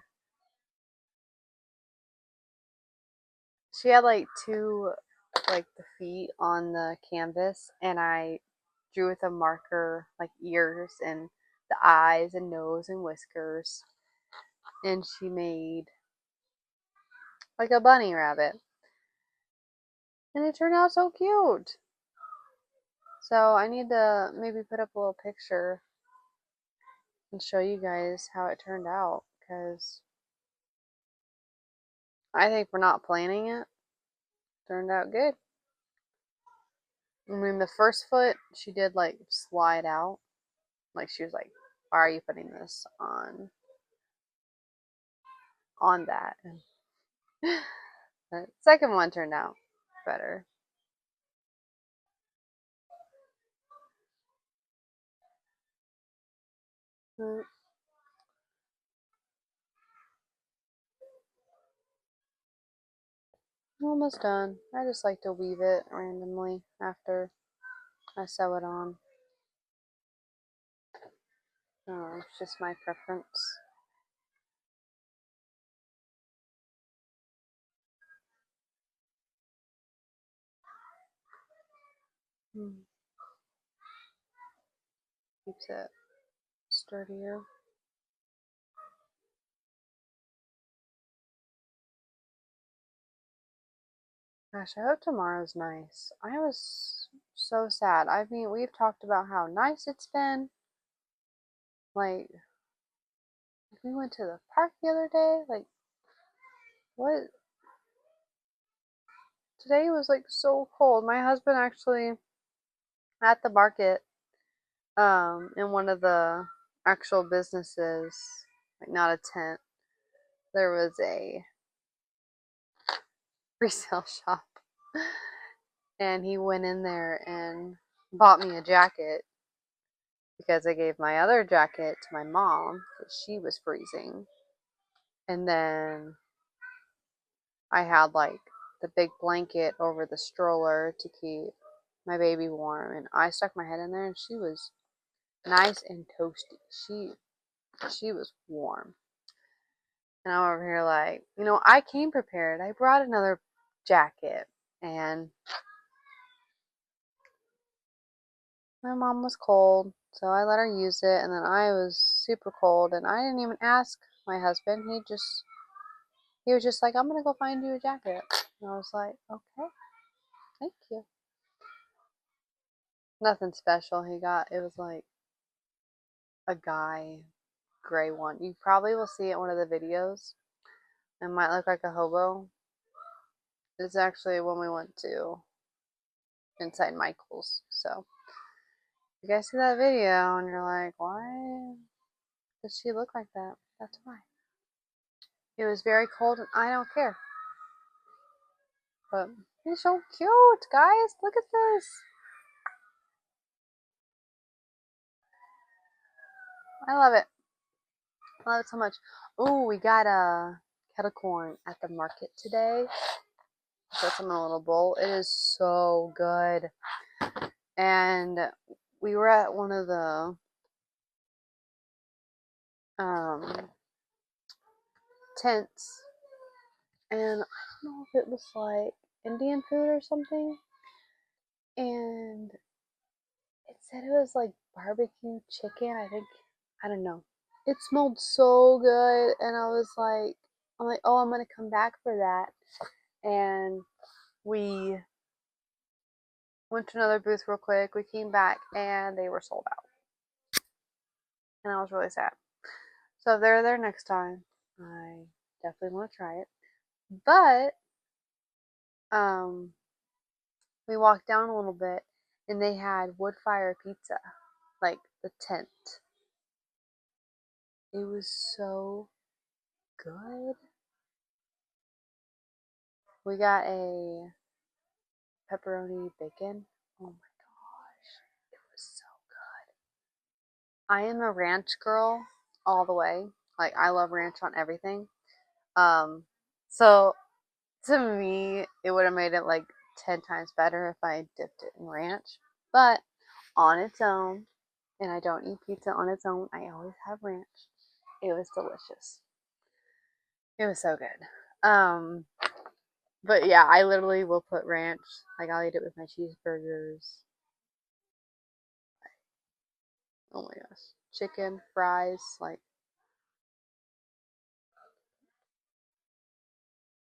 she had like two like the feet on the canvas, and I drew with a marker like ears and the eyes and nose and whiskers, and she made like a bunny rabbit, and it turned out so cute. So I need to maybe put up a little picture and show you guys how it turned out, because I think we're not planning it. Turned out good. I mean, the first foot she did like slide out, like she was like, "Why are you putting this on that?" And the second one turned out better. I'm almost done. I just like to weave it randomly after I sew it on. Oh, it's just my preference. Hmm. Keeps it sturdier. Gosh, I hope tomorrow's nice. I was so sad. I mean, we've talked about how nice it's been. Like, we went to the park the other day. Like, what? Today was like so cold. My husband actually at the market, in one of the actual businesses, like not a tent, there was a resale shop, and he went in there and bought me a jacket because I gave my other jacket to my mom because she was freezing. And then I had like the big blanket over the stroller to keep my baby warm, and I stuck my head in there, and she was nice and toasty. She was warm. And I'm over here like, I came prepared. I brought another jacket, and my mom was cold, so I let her use it, and then I was super cold, and I didn't even ask my husband. He was just like, I'm gonna go find you a jacket. And I was like, okay, thank you. Nothing special he got. It was like a guy gray one. You probably will see it in one of the videos. It might look like a hobo. It's actually when we went to inside Michael's. So you guys see that video and you're like, why does she look like that? That's why. It was very cold and I don't care. But he's so cute, guys. Look at this. I love it. I love it so much. Oh, we got a kettle corn at the market today. Put some in a little bowl. It is so good. And we were at one of the um, tents, and I don't know if it was like Indian food or something, and it said it was like barbecue chicken. I don't know. It smelled so good, and I'm like, oh, I'm gonna come back for that. And we went to another booth real quick. We came back, and they were sold out, and I was really sad. So if they're there next time, I definitely want to try it. But we walked down a little bit, and they had wood fire pizza, like the tent. It was so good. We got a pepperoni bacon. Oh my gosh, it was so good. I am a ranch girl all the way. Like I love ranch on everything. Um, so to me, it would have made it like 10 times better if I dipped it in ranch. But on its own, and I don't eat pizza on its own, I always have ranch. It was delicious. It was so good. But yeah, I literally will put ranch. Like I'll eat it with my cheeseburgers. Oh my gosh. Chicken, fries, like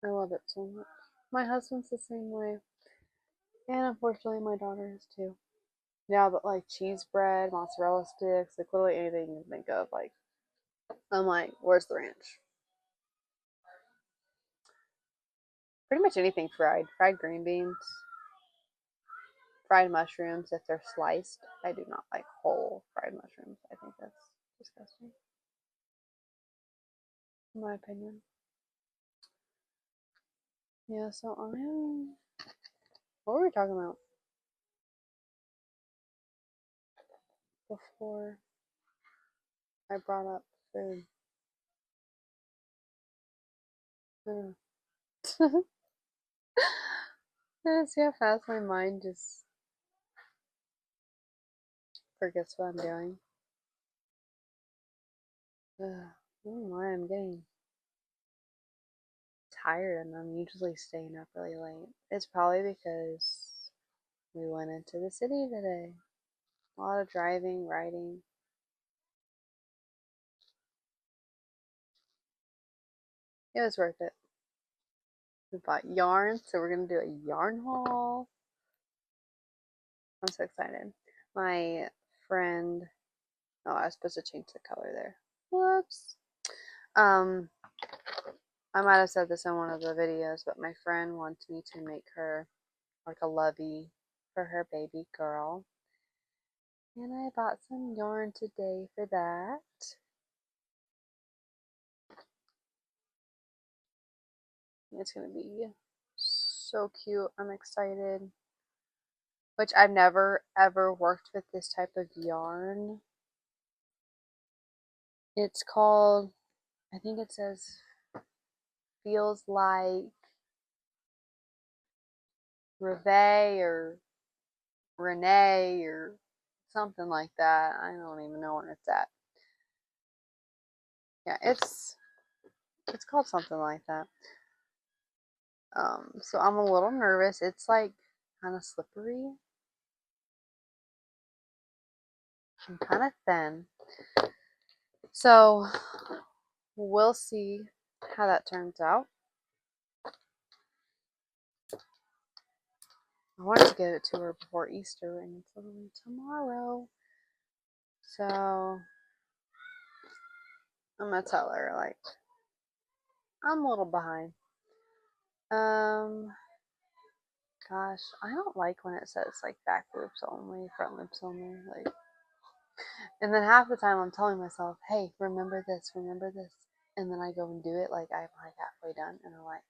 I love it so much. My husband's the same way. And unfortunately my daughter is too. Yeah, but like cheese bread, mozzarella sticks, like literally anything you can think of, like I'm like, where's the ranch? Pretty much anything fried. Fried green beans, fried mushrooms if they're sliced. I do not like whole fried mushrooms. I think that's disgusting, in my opinion. Yeah, so I'm. What were we talking about before I brought up food? Hmm. See how fast my mind just forgets what I'm doing. Ugh, I don't know why I'm getting tired and I'm usually staying up really late. It's probably because we went into the city today. A lot of driving, riding. It was worth it. We bought yarn, so we're gonna do a yarn haul. I'm so excited. My friend, oh, I was supposed to change the color there. Whoops. Um, I might have said this in one of the videos, but my friend wants me to make her like a lovey for her baby girl. And I bought some yarn today for that. It's gonna be so cute. I'm excited. Which I've never ever worked with this type of yarn. It's called, I think it says, feels like Reve or Renee or something like that. I don't even know where it's at. Yeah, it's called something like that. So I'm a little nervous. It's like kind of slippery and kind of thin. So we'll see how that turns out. I wanted to give it to her before Easter, and it's literally tomorrow. So I'm gonna tell her like I'm a little behind. Um, gosh, I don't like when it says like back loops only, front loops only, like. And then half the time I'm telling myself, "Hey, remember this, and then I go and do it. Like I'm like halfway done, and I'm like,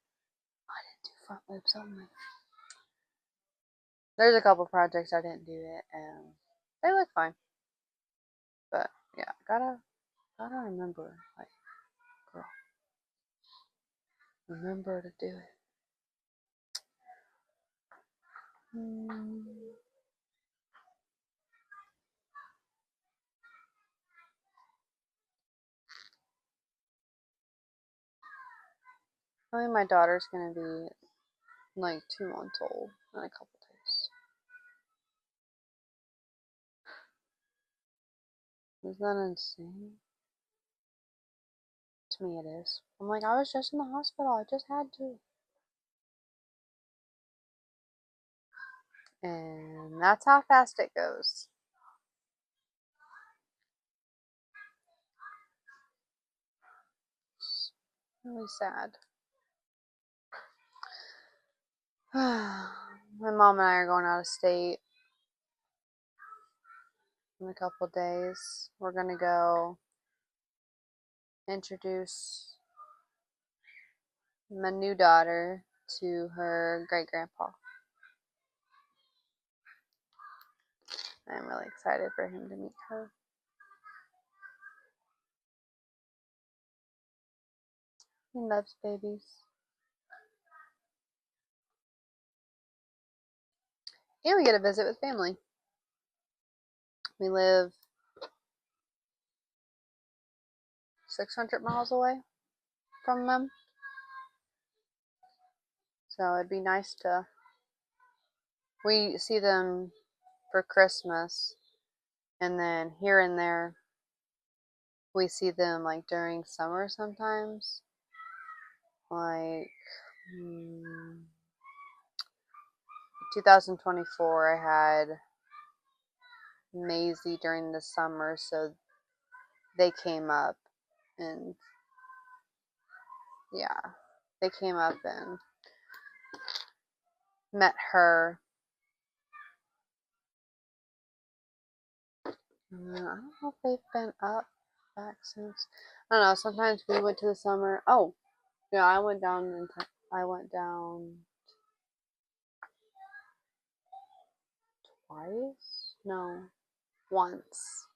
oh, I didn't do front loops only. There's a couple projects I didn't do it, and they look fine. But yeah, gotta remember, like, girl, remember to do it. I think my daughter's gonna be like 2 months old in a couple days. Isn't that insane? To me, it is. I'm like, I was just in the hospital. I just had to. And that's how fast it goes. It's really sad. My mom and I are going out of state in a couple days. We're gonna go introduce my new daughter to her great grandpa. I'm really excited for him to meet her. He loves babies. And we get a visit with family. We live 600 miles away from them. So it'd be nice to. We see them for Christmas, and then here and there we see them like during summer sometimes. Like 2024, I had Maisie during the summer, so they came up and yeah, they came up and met her. I don't know if they've been up back since. I don't know. Sometimes we went to the summer. Oh, yeah, I went down and I went down twice. No, once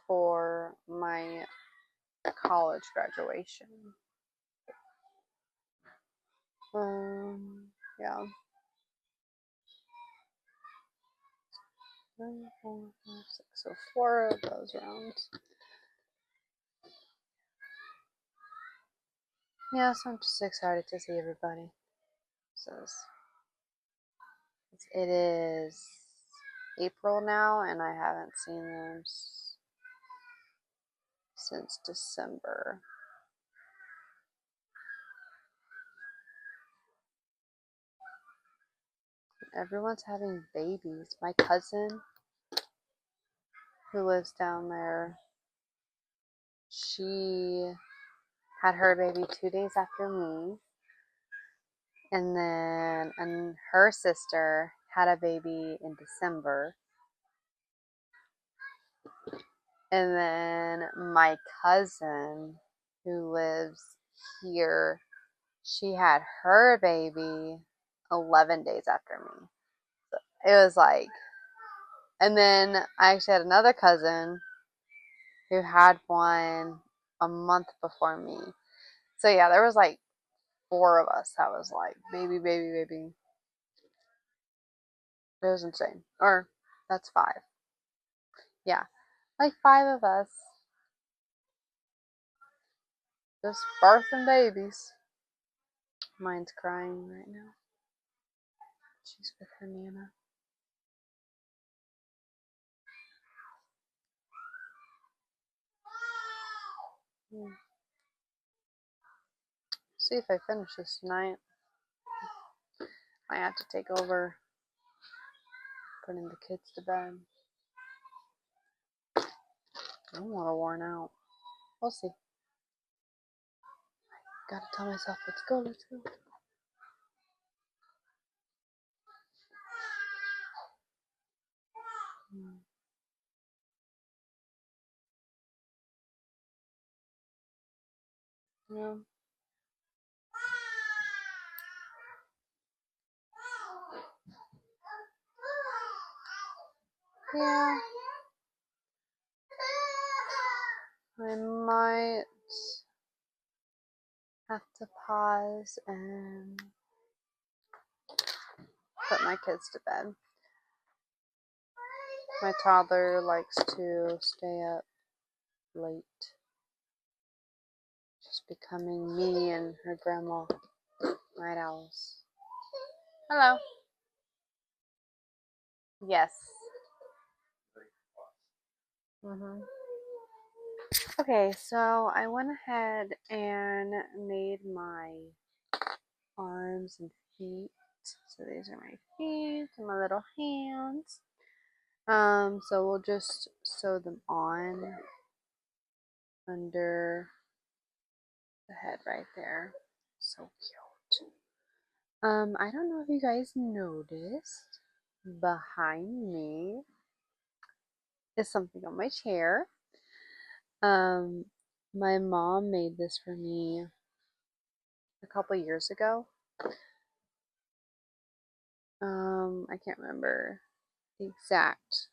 for my college graduation. Yeah. 3, 4, 5, 6. So 4 of those rounds. Yeah, so I'm just excited to see everybody. So it is April now, and I haven't seen them since December. Everyone's having babies. My cousin, who lives down there, she had her baby 2 days after me. And her sister had a baby in December. And then my cousin, who lives here, she had her baby 11 days after me. So it was like, and then I actually had another cousin who had one a month before me. So yeah, there was like 4 of us that was like baby, baby, baby. It was insane. Or that's 5. Yeah, like 5 of us just birthing babies. Mine's crying right now. She's with her Nana. See if I finish this tonight. I have to take over putting the kids to bed. I'm a little worn out. We'll see. Gotta tell myself, let's go, let's go. Yeah. Yeah. I might have to pause and put my kids to bed. My toddler likes to stay up late. She's becoming me and her grandma night owls. Hello. Yes. Okay, so I went ahead and made my arms and feet. So these are my feet and my little hands. So we'll just sew them on under the head right there. So cute. I don't know if you guys noticed, behind me is something on my chair. My mom made this for me a couple years ago. I can't remember the exact,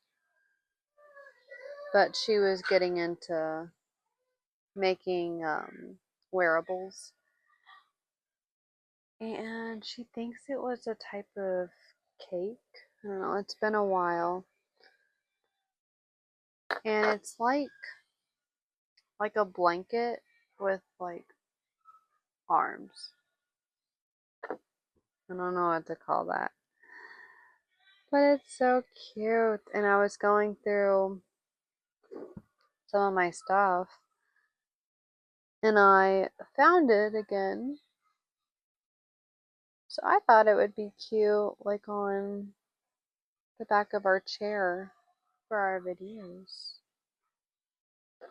but she was getting into making wearables, and she thinks it was a type of cake. I don't know, it's been a while, and it's like a blanket with like arms. I don't know what to call that, but it's so cute. And I was going through some of my stuff, and I found it again. So I thought it would be cute, like on the back of our chair for our videos.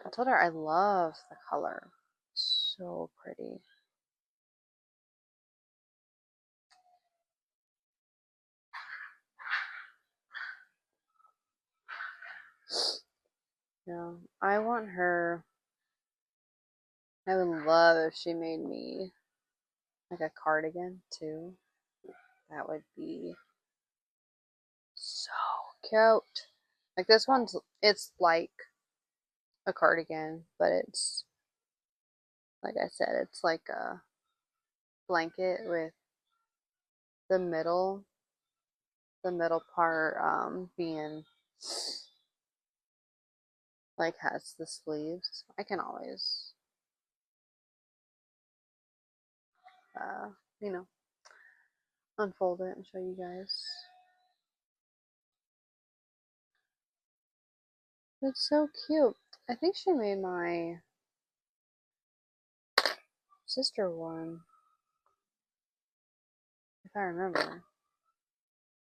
I told her I love the color. So pretty. Yeah, I want her. I would love if she made me like a cardigan too. That would be so cute. Like this one's, it's like a cardigan, but it's, like I said, it's like a blanket with the middle part being like has the sleeves. I can always uh you know unfold it and show you guys. It's so cute. I think she made my sister one, if I remember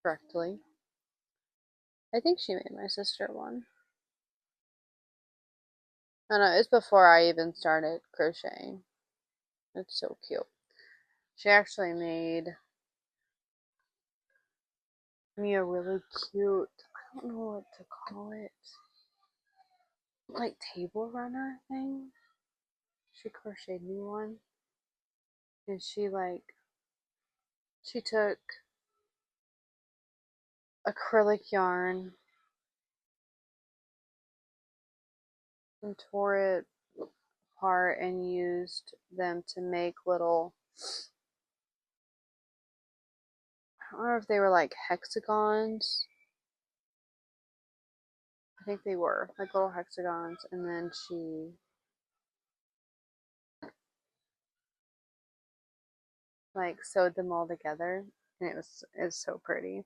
correctly. I think she made my sister one. I know, it's before I even started crocheting. It's so cute. She actually made me a really cute, I don't know what to call it, like table runner thing. She crocheted me one, and she took acrylic yarn and tore it apart and used them to make little, I don't know if they were like hexagons. I think they were like little hexagons, and then she like sewed them all together, and it was so pretty.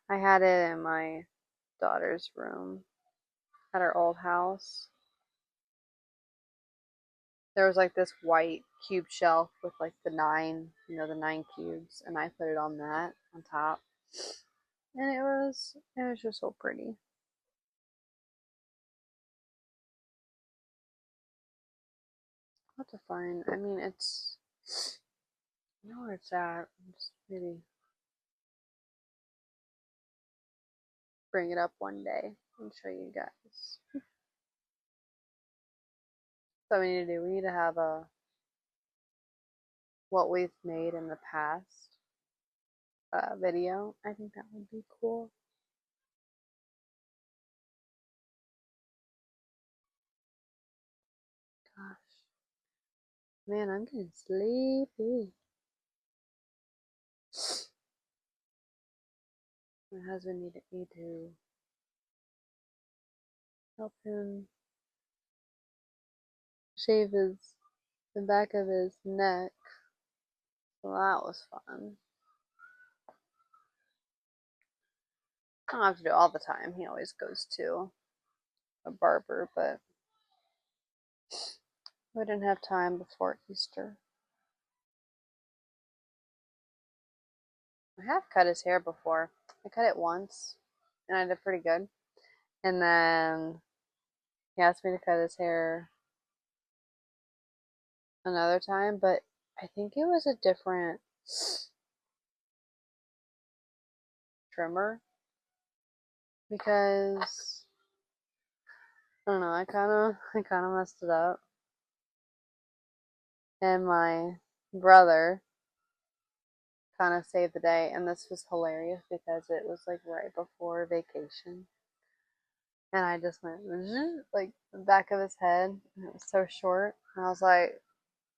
I had it in my daughter's room at our old house. There was like this white cube shelf with like the nine cubes, and I put it on that on top, and it was just so pretty. I'll have to find. I mean, I know where it's at. Just maybe bring it up one day and show you guys. So we need to do. We need to have a what we've made in the past video. I think that would be cool. Gosh, man, I'm getting sleepy. My husband needed me to help him shave the back of his neck. So that was fun. I don't have to do it all the time. He always goes to a barber, but we didn't have time before Easter. I have cut his hair before. I cut it once, and I did pretty good. And then he asked me to cut his hair another time, but I think it was a different trimmer because I don't know. I kind of messed it up, and my brother kind of saved the day. And this was hilarious because it was like right before vacation, and I just went like the back of his head, and it was so short, and I was like,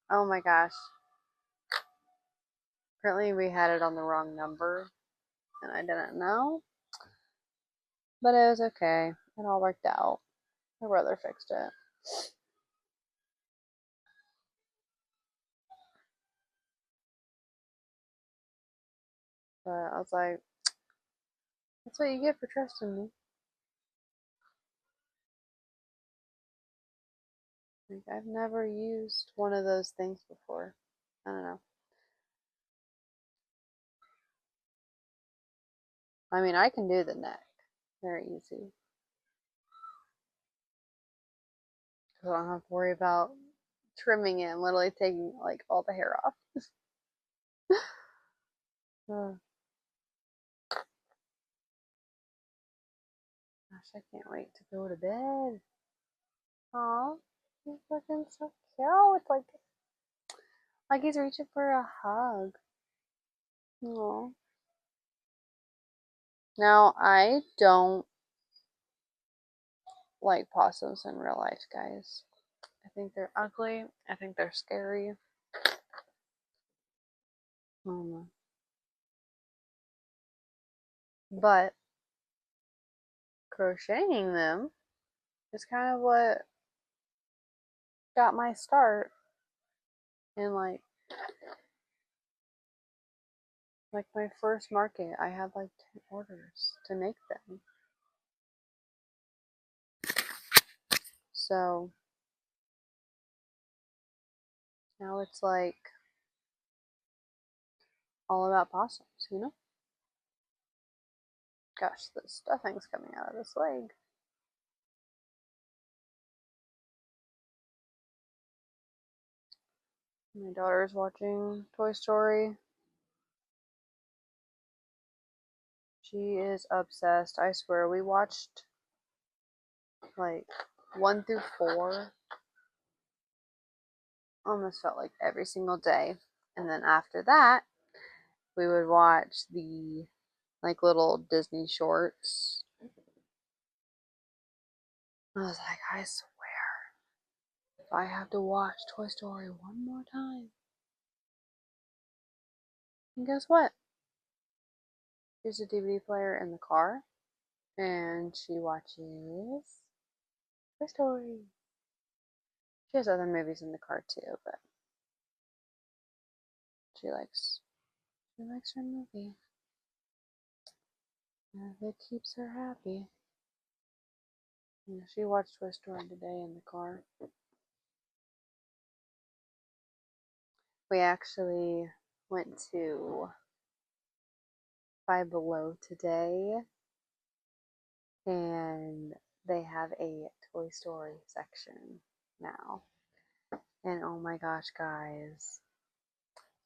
oh my gosh. Apparently we had it on the wrong number, and I didn't know, but it was okay. It all worked out. My brother fixed it. But I was like, that's what you get for trusting me. Like, I've never used one of those things before. I don't know. I mean, I can do the neck. Very easy. Because I don't have to worry about trimming it and literally taking, like, all the hair off. Oh, gosh, I can't wait to go to bed. Aw, he's looking so cute. Like he's reaching for a hug. Aw. Now, I don't like possums in real life, guys. I think they're ugly. I think they're scary. Um, but crocheting them is kind of what got my start in like my first market. I had like 10 orders to make them. So now it's like all about possums, you know? Gosh, the stuffing's coming out of this leg. My daughter's watching Toy Story. She is obsessed. I swear, we watched like 1 through 4 almost felt like every single day. And then after that, we would watch the like little Disney shorts. I was like, I swear, if I have to watch Toy Story one more time. And guess what? There's a DVD player in the car, and she watches Toy Story. She has other movies in the car too, but she likes She likes her movie. And it keeps her happy. Yeah, she watched Toy Story today in the car. We actually went to Five Below today, and they have a Toy Story section now. And oh my gosh, guys,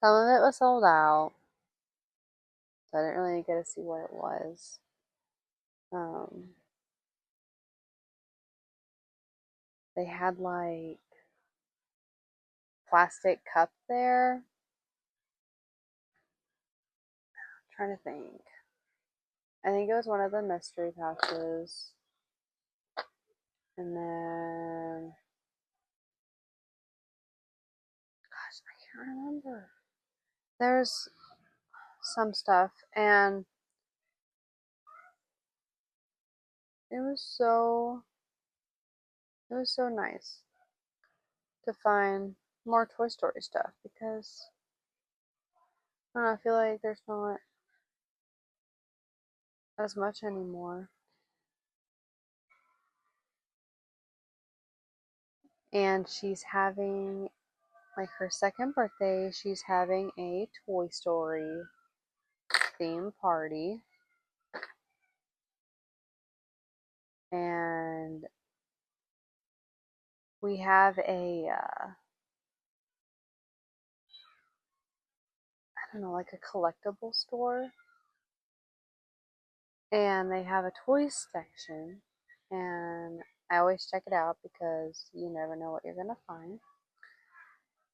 some of it was sold out, so I didn't really get to see what it was. They had like plastic cup there. I'm trying to think. I think it was one of the mystery pouches. And then, gosh, I can't remember. There's some stuff, and it was so nice to find more Toy Story stuff because I don't know, I feel like there's not as much anymore. And she's having like her second birthday, she's having a Toy Story theme party. And we have a I don't know, like a collectible store, and they have a toys section, and I always check it out because you never know what you're gonna find.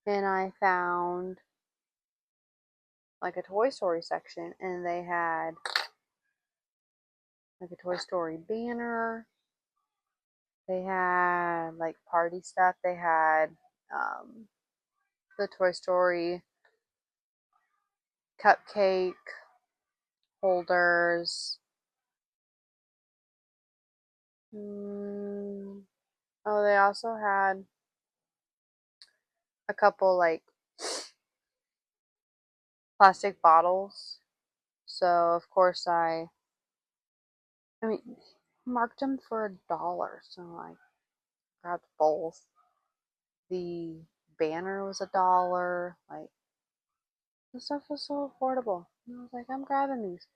And I found like a Toy Story section, and they had like a Toy Story banner. They had like party stuff. They had the Toy Story cupcake holders. Oh, they also had a couple like plastic bottles. So of course I mean marked them for $1, so I grabbed both. The banner was $1. Like the stuff was so affordable. And I was like, I'm grabbing these.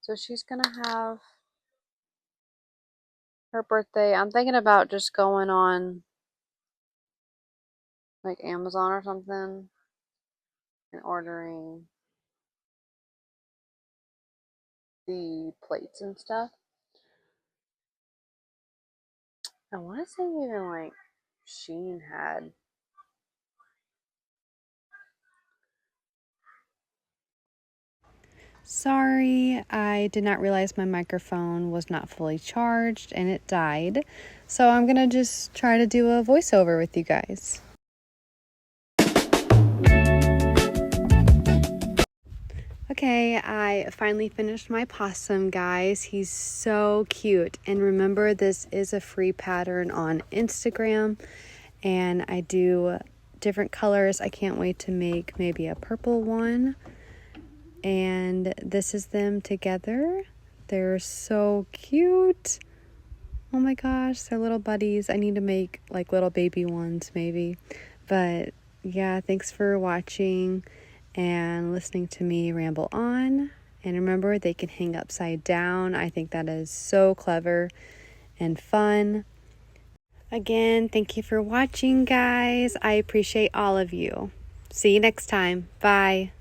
So she's gonna have her birthday. I'm thinking about just going on like Amazon or something and ordering the plates and stuff. I want to say even like Shein had. Sorry, I did not realize my microphone was not fully charged and it died. So I'm gonna just try to do a voiceover with you guys. Okay, I finally finished my possum, guys. He's so cute. And remember, this is a free pattern on Instagram, and I do different colors. I can't wait to make maybe a purple one. And this is them together. They're so cute. Oh my gosh, they're little buddies. I need to make like little baby ones maybe. But yeah, thanks for watching and listening to me ramble on. And remember, they can hang upside down. I think that is so clever and fun. Again, thank you for watching, guys. I appreciate all of you. See you next time. Bye.